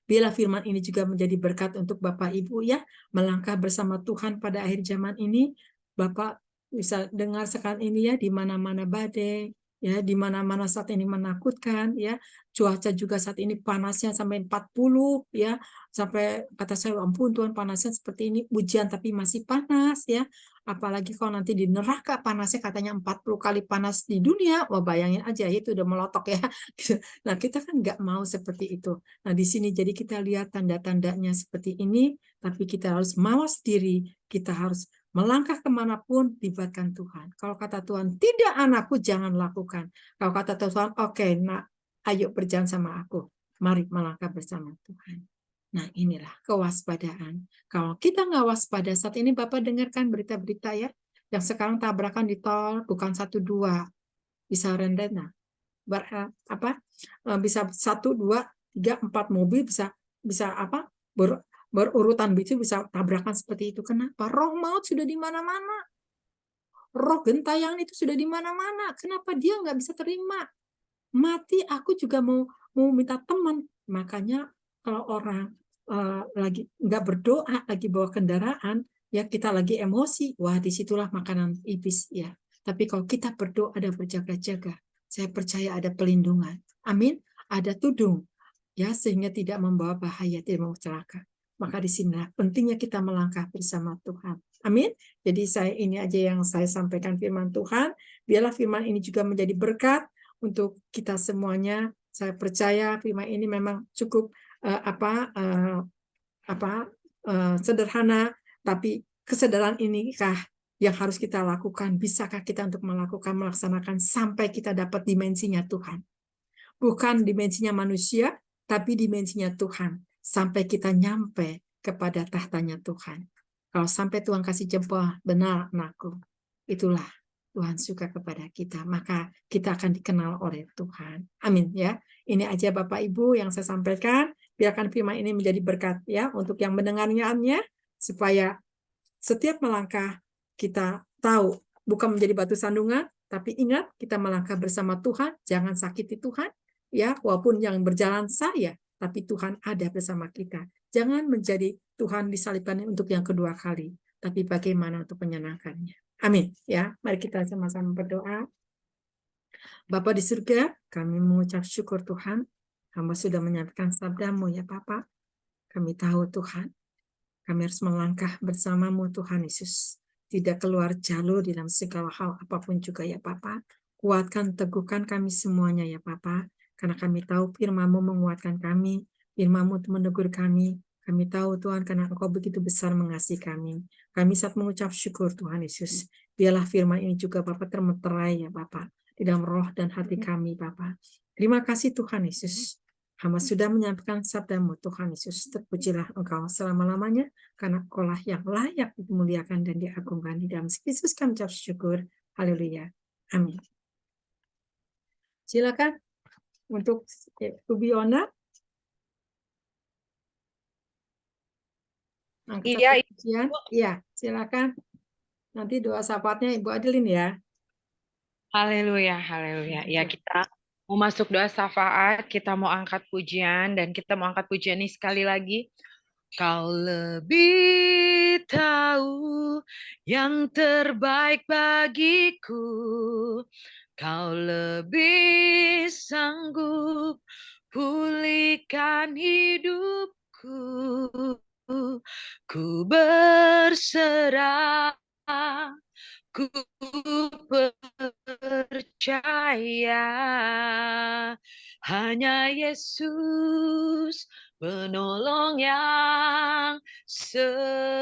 Biarlah firman ini juga menjadi berkat untuk Bapak Ibu ya, melangkah bersama Tuhan pada akhir zaman ini. Bapak bisa dengar sekarang ini ya, di mana-mana badai, ya, di mana-mana saat ini menakutkan ya. Cuaca juga saat ini panasnya sampai 40 ya. Sampai kata saya, ampun Tuhan, panasnya seperti ini, hujan tapi masih panas ya. Apalagi kalau nanti di neraka panasnya katanya 40 kali panas di dunia. Wah, bayangin aja itu udah melotok ya. Nah, kita kan nggak mau seperti itu. Nah, di sini jadi kita lihat tanda-tandanya seperti ini, tapi kita harus mawas diri, kita harus melangkah kemanapun libatkan Tuhan. Kalau kata Tuhan, tidak anakku, jangan lakukan. Kalau kata Tuhan, oke, nak, ayo berjalan sama aku. Mari melangkah bersama Tuhan. Nah, inilah kewaspadaan. Kalau kita nggak waspada, saat ini Bapak dengarkan berita-berita ya, yang sekarang tabrakan di tol bukan 1-2, bisa rendah. Bisa 1, 2, 3, 4 mobil bisa berurutan itu bisa tabrakan seperti itu. Kenapa? Roh maut sudah di mana-mana. Roh gentayangan itu sudah di mana-mana. Kenapa dia nggak bisa terima? Mati, aku juga mau minta teman. Makanya kalau orang lagi nggak berdoa, lagi bawa kendaraan, ya kita lagi emosi, wah disitulah makanan iblis ya. Tapi kalau kita berdoa dan berjaga-jaga, saya percaya ada pelindungan. Amin. Ada tudung, ya, sehingga tidak membawa bahaya, tidak membawa celaka. Maka di sinilah pentingnya kita melangkah bersama Tuhan. Amin. Jadi ini aja yang saya sampaikan firman Tuhan. Biarlah firman ini juga menjadi berkat untuk kita semuanya. Saya percaya firman ini memang cukup sederhana, tapi kesadaran inikah yang harus kita lakukan? Bisakah kita untuk melaksanakan sampai kita dapat dimensinya Tuhan? Bukan dimensinya manusia, tapi dimensinya Tuhan. Sampai kita nyampe kepada tahtanya Tuhan. Kalau sampai Tuhan kasih jempol, benar anakku, itulah Tuhan suka kepada kita, maka kita akan dikenal oleh Tuhan. Amin ya. Ini aja Bapak Ibu yang saya sampaikan. Biarkan firman ini menjadi berkat ya untuk yang mendengarnya, supaya setiap melangkah kita tahu bukan menjadi batu sandungan, tapi ingat kita melangkah bersama Tuhan, jangan sakiti Tuhan ya, walaupun yang berjalan saya, tapi Tuhan ada bersama kita. Jangan menjadi Tuhan disalibkan untuk yang kedua kali, tapi bagaimana untuk menyenangkannya. Amin ya. Mari kita sama-sama berdoa. Bapa di surga, kami mengucap syukur Tuhan, Hamba sudah menyampaikan sabda-Mu ya Bapa. Kami tahu Tuhan, kami harus melangkah bersama-Mu Tuhan Yesus. Tidak keluar jalur dalam segala hal apapun juga ya Bapa. Kuatkan, teguhkan kami semuanya ya Bapa. Karena kami tahu firman-Mu menguatkan kami, firman-Mu menegur kami. Kami tahu Tuhan karena Engkau begitu besar mengasihi kami. Kami saat mengucap syukur Tuhan Yesus. Biarlah firman ini juga Bapa termeterai ya Bapa di dalam roh dan hati kami Bapa. Terima kasih Tuhan Yesus. Hamba sudah menyampaikan sabda-Mu Tuhan Yesus. Terpujilah Engkau selama-lamanya karena Engkaulah yang layak dimuliakan dan diagungkan. Di dalam Yesus kami ucap syukur. Haleluya. Amin. Silakan untuk Ibu Biona. Iya, iya, silakan. Nanti doa syafaatnya Ibu Adeline ya. haleluya, haleluya. Ya, kita mau masuk doa syafaat, kita mau angkat pujian, dan kita mau angkat pujian ini sekali lagi. Kau lebih tahu yang terbaik bagiku. Kau lebih sanggup pulihkan hidupku. Ku berserah ku percaya hanya Yesus penolong yang setia.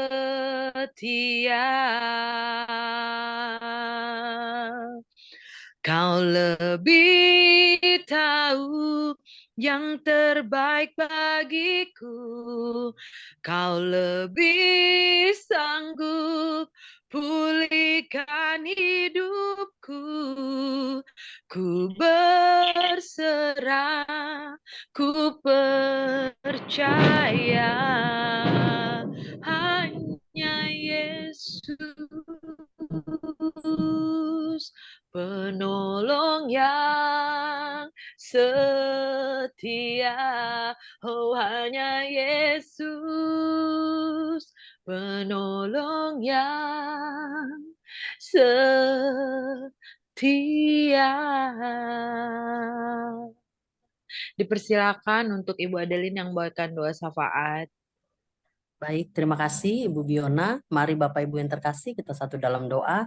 Kau lebih tahu yang terbaik bagiku. Kau lebih sanggup pulihkan hidupku. Ku berserah, ku percaya hanya Yesus penolong yang setia. Oh, hanya Yesus penolong yang setia. Dipersilakan untuk Ibu Adeline yang membawakan doa syafaat. Baik, terima kasih Ibu Biona. Mari Bapak Ibu yang terkasih, kita satu dalam doa.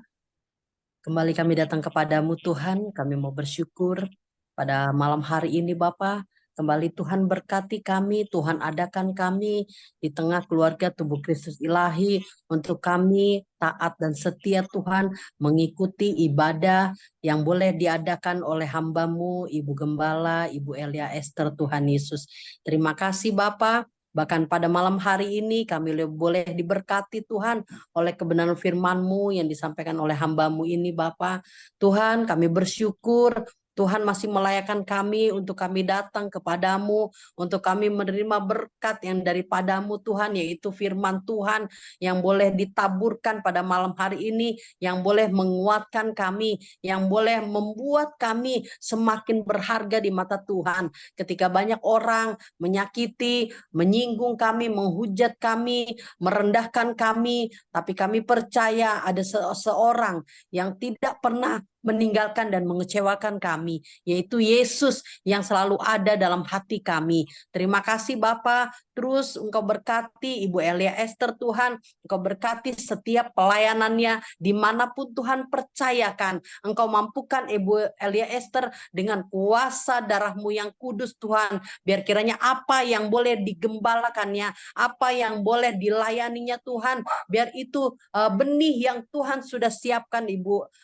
Kembali kami datang kepadamu Tuhan, kami mau bersyukur pada malam hari ini Bapa. Kembali Tuhan berkati kami, Tuhan adakan kami di tengah keluarga tubuh Kristus Ilahi untuk kami taat dan setia Tuhan mengikuti ibadah yang boleh diadakan oleh hamba-Mu, Ibu Gembala, Ibu Elia Esther Tuhan Yesus. Terima kasih Bapa. Bahkan pada malam hari ini kami boleh diberkati Tuhan oleh kebenaran firman-Mu yang disampaikan oleh hamba-Mu ini Bapa. Tuhan kami bersyukur Tuhan masih melayakkan kami untuk kami datang kepadamu, untuk kami menerima berkat yang daripadamu Tuhan, yaitu firman Tuhan yang boleh ditaburkan pada malam hari ini, yang boleh menguatkan kami, yang boleh membuat kami semakin berharga di mata Tuhan. Ketika banyak orang menyakiti, menyinggung kami, menghujat kami, merendahkan kami, tapi kami percaya ada seseorang yang tidak pernah meninggalkan dan mengecewakan kami, yaitu Yesus yang selalu ada dalam hati kami. Terima kasih Bapa. Terus Engkau berkati Ibu Elia Esther Tuhan, Engkau berkati setiap pelayanannya dimanapun Tuhan percayakan. Engkau mampukan Ibu Elia Esther dengan kuasa darah-Mu yang kudus Tuhan, biar kiranya apa yang boleh digembalakannya, apa yang boleh dilayaninya Tuhan, biar itu benih yang Tuhan sudah siapkan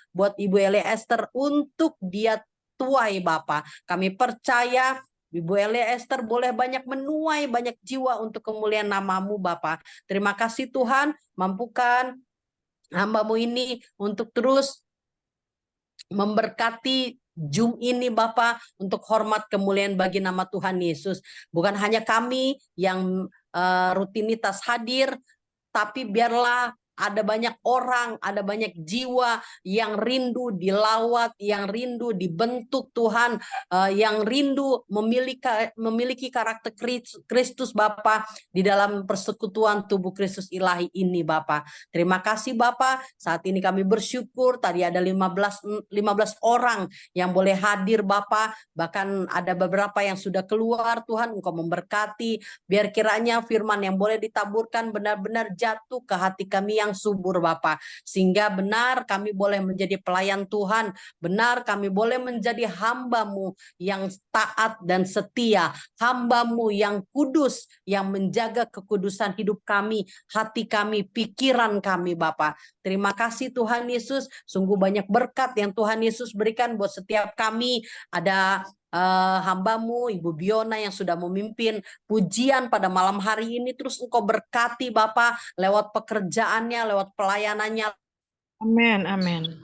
buat Ibu Elia Esther untuk dia tuai Bapa. Kami percaya Ibu Elia Esther boleh banyak menuai banyak jiwa untuk kemuliaan nama-Mu Bapa. Terima kasih Tuhan, mampukan hamba-Mu ini untuk terus memberkati Zoom ini Bapa untuk hormat kemuliaan bagi nama Tuhan Yesus. Bukan hanya kami yang rutinitas hadir, tapi biarlah ada banyak orang, ada banyak jiwa yang rindu dilawat, yang rindu dibentuk Tuhan, yang rindu memiliki karakter Kristus Bapa di dalam persekutuan tubuh Kristus Ilahi ini Bapa. Terima kasih Bapa. Saat ini kami bersyukur tadi ada 15 orang yang boleh hadir Bapa, bahkan ada beberapa yang sudah keluar. Tuhan Engkau memberkati, biar kiranya firman yang boleh ditaburkan benar-benar jatuh ke hati kami yang subur Bapa, sehingga benar kami boleh menjadi pelayan Tuhan, benar kami boleh menjadi hamba-Mu yang taat dan setia, hamba-Mu yang kudus, yang menjaga kekudusan hidup kami, hati kami, pikiran kami Bapa. Terima kasih Tuhan Yesus, sungguh banyak berkat yang Tuhan Yesus berikan buat setiap kami. Ada hamba-Mu Ibu Biona yang sudah memimpin pujian pada malam hari ini, terus Engkau berkati Bapa lewat pekerjaannya, lewat pelayanannya. Amin, amin.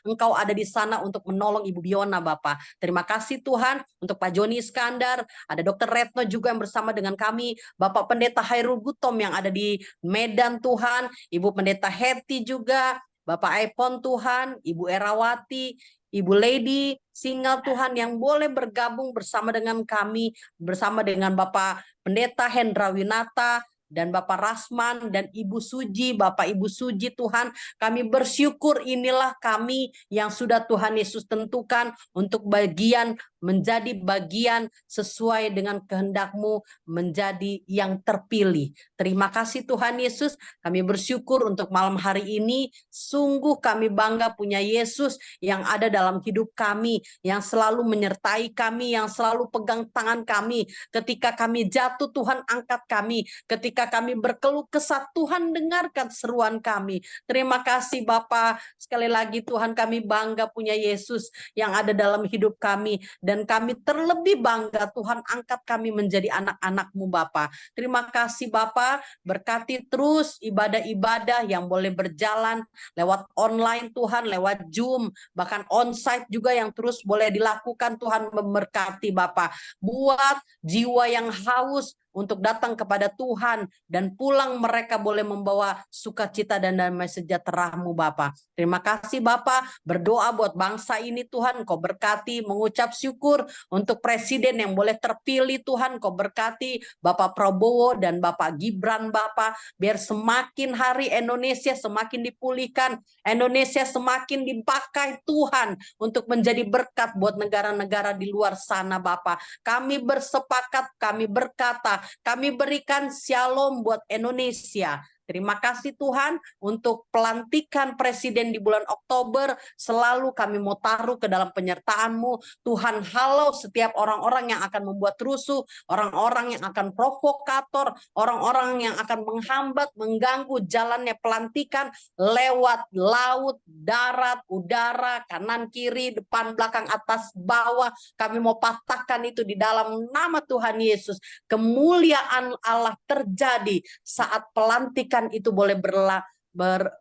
Engkau ada di sana untuk menolong Ibu Biona Bapa. Terima kasih Tuhan untuk Pak Joni Iskandar, ada Dr. Retno juga yang bersama dengan kami, Bapak Pendeta Hairul Gutom yang ada di Medan Tuhan, Ibu Pendeta Heti juga, Bapak Epon Tuhan, Ibu Erawati, Ibu Lady Singal Tuhan yang boleh bergabung bersama dengan kami, bersama dengan Bapak Pendeta Hendra Winata, dan Bapak Rasman, dan Ibu Suji, Bapak Ibu Suji Tuhan, kami bersyukur inilah kami yang sudah Tuhan Yesus tentukan untuk bagian menjadi bagian sesuai dengan kehendak-Mu, menjadi yang terpilih. Terima kasih Tuhan Yesus, kami bersyukur untuk malam hari ini. Sungguh kami bangga punya Yesus yang ada dalam hidup kami, yang selalu menyertai kami, yang selalu pegang tangan kami. Ketika kami jatuh, Tuhan angkat kami. Ketika kami berkeluh kesah, Tuhan dengarkan seruan kami. Terima kasih Bapa. Sekali lagi Tuhan, kami bangga punya Yesus yang ada dalam hidup kami. Dan kami terlebih bangga Tuhan angkat kami menjadi anak-anak-Mu Bapa. Terima kasih Bapa, berkati terus ibadah-ibadah yang boleh berjalan lewat online Tuhan, lewat Zoom, bahkan onsite juga yang terus boleh dilakukan. Tuhan memberkati Bapa. Buat jiwa yang haus untuk datang kepada Tuhan dan pulang mereka boleh membawa sukacita dan damai sejahtera-Mu Bapa. Terima kasih Bapa, berdoa buat bangsa ini Tuhan, Kau berkati, mengucap syukur untuk presiden yang boleh terpilih Tuhan, Kau berkati Bapak Prabowo dan Bapak Gibran Bapa, biar semakin hari Indonesia semakin dipulihkan, Indonesia semakin dipakai Tuhan untuk menjadi berkat buat negara-negara di luar sana Bapa. Kami bersepakat, kami berkata, kami berikan shalom buat Indonesia. Terima kasih Tuhan untuk pelantikan presiden di bulan Oktober. Selalu kami mau taruh ke dalam penyertaan-Mu. Tuhan, halau setiap orang-orang yang akan membuat rusuh, orang-orang yang akan provokator, orang-orang yang akan menghambat, mengganggu jalannya pelantikan lewat laut, darat, udara, kanan, kiri, depan, belakang, atas, bawah. Kami mau patahkan itu di dalam nama Tuhan Yesus. Kemuliaan Allah terjadi saat pelantikan itu boleh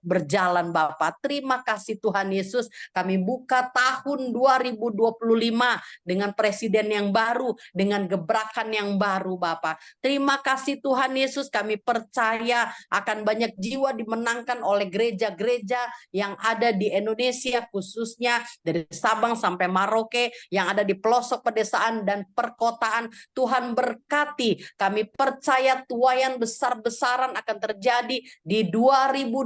berjalan Bapak. Terima kasih Tuhan Yesus, kami buka tahun 2025 dengan presiden yang baru, dengan gebrakan yang baru Bapak. Terima kasih Tuhan Yesus, kami percaya akan banyak jiwa dimenangkan oleh gereja-gereja yang ada di Indonesia, khususnya dari Sabang sampai Merauke, yang ada di pelosok pedesaan dan perkotaan. Tuhan berkati, kami percaya tuaian besar-besaran akan terjadi di 2025.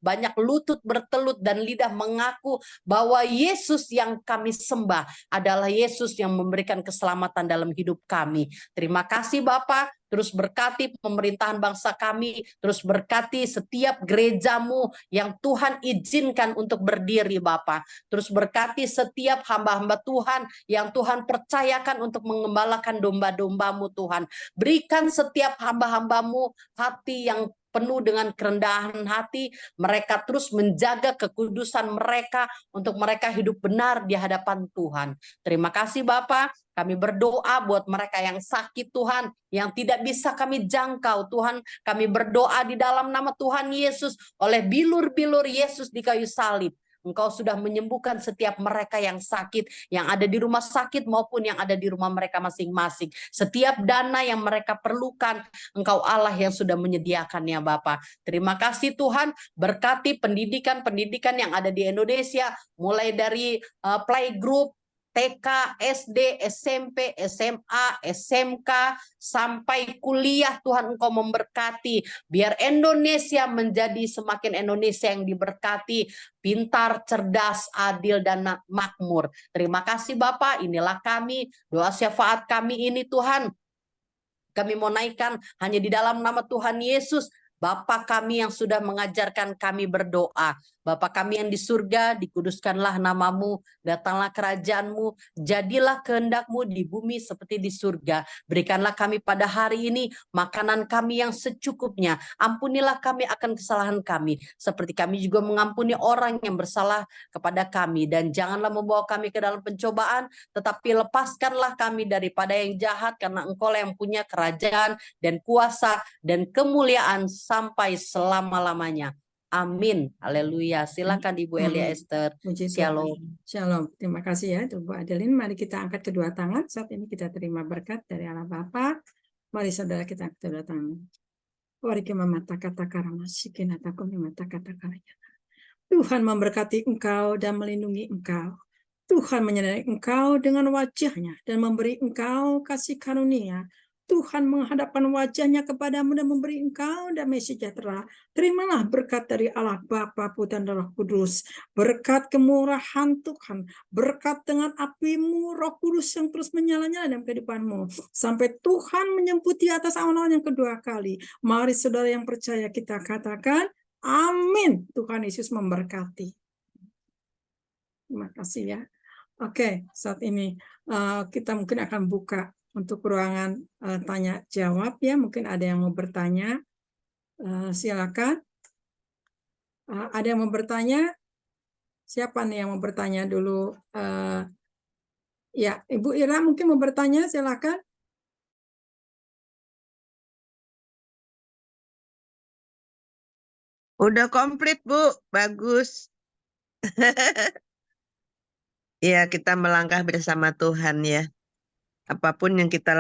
Banyak lutut bertelut dan lidah mengaku bahwa Yesus yang kami sembah adalah Yesus yang memberikan keselamatan dalam hidup kami. Terima kasih Bapak. Terus berkati pemerintahan bangsa kami, terus berkati setiap gereja-Mu yang Tuhan izinkan untuk berdiri Bapa. Terus berkati setiap hamba-hamba Tuhan yang Tuhan percayakan untuk mengembalakan domba-domba-Mu Tuhan. Berikan setiap hamba-hamba-Mu hati yang penuh dengan kerendahan hati, mereka terus menjaga kekudusan mereka untuk mereka hidup benar di hadapan Tuhan. Terima kasih Bapak. Kami berdoa buat mereka yang sakit Tuhan, yang tidak bisa kami jangkau Tuhan. Kami berdoa di dalam nama Tuhan Yesus, oleh bilur-bilur Yesus di kayu salib. Engkau sudah menyembuhkan setiap mereka yang sakit, yang ada di rumah sakit maupun yang ada di rumah mereka masing-masing. Setiap dana yang mereka perlukan, Engkau Allah yang sudah menyediakannya Bapa. Terima kasih Tuhan, berkati pendidikan-pendidikan yang ada di Indonesia, mulai dari playgroup, TK, SD, SMP, SMA, SMK, sampai kuliah. Tuhan Engkau memberkati. Biar Indonesia menjadi semakin Indonesia yang diberkati, pintar, cerdas, adil, dan makmur. Terima kasih Bapak, inilah kami, doa syafaat kami ini Tuhan. Kami mau naikkan hanya di dalam nama Tuhan Yesus. Bapa kami yang sudah mengajarkan kami berdoa. Bapa kami yang di surga, dikuduskanlah namamu, datanglah kerajaan-Mu, jadilah kehendak-Mu di bumi seperti di surga. Berikanlah kami pada hari ini makanan kami yang secukupnya. Ampunilah kami akan kesalahan kami, seperti kami juga mengampuni orang yang bersalah kepada kami. Dan janganlah membawa kami ke dalam pencobaan, tetapi lepaskanlah kami daripada yang jahat, karena Engkau yang punya kerajaan dan kuasa dan kemuliaan sampai selama-lamanya. Amin. Haleluya. Silakan Ibu Elia Esther. Shalom. Shalom. Terima kasih ya Bu Adeline. Mari kita angkat kedua tangan. Saat ini kita terima berkat dari Allah Bapa. Mari saudara kita angkat kedua tangan. Tuhan memberkati engkau dan melindungi engkau. Tuhan menyertai engkau dengan wajah-Nya dan memberi engkau kasih karunia. Tuhan menghadapkan wajahnya kepadamu dan memberi engkau damai sejahtera. Terimalah berkat dari Allah Bapa, Putra dan Roh Kudus. Berkat kemurahan Tuhan, berkat dengan apimu Roh Kudus yang terus menyala-nyala dalam kehidupanmu. Sampai Tuhan menyemputi atas awan-awan yang kedua kali. Mari saudara yang percaya kita katakan, amin. Tuhan Yesus memberkati. Terima kasih ya. Oke, saat ini kita mungkin akan buka untuk ruangan tanya jawab ya. Mungkin ada yang mau bertanya, silakan. Ada yang mau bertanya? Siapa nih yang mau bertanya dulu? Ya, Ibu Ira mungkin mau bertanya, silakan. Udah komplit, Bu. Bagus. Ya, kita melangkah bersama Tuhan ya. Apapun yang kita lakukan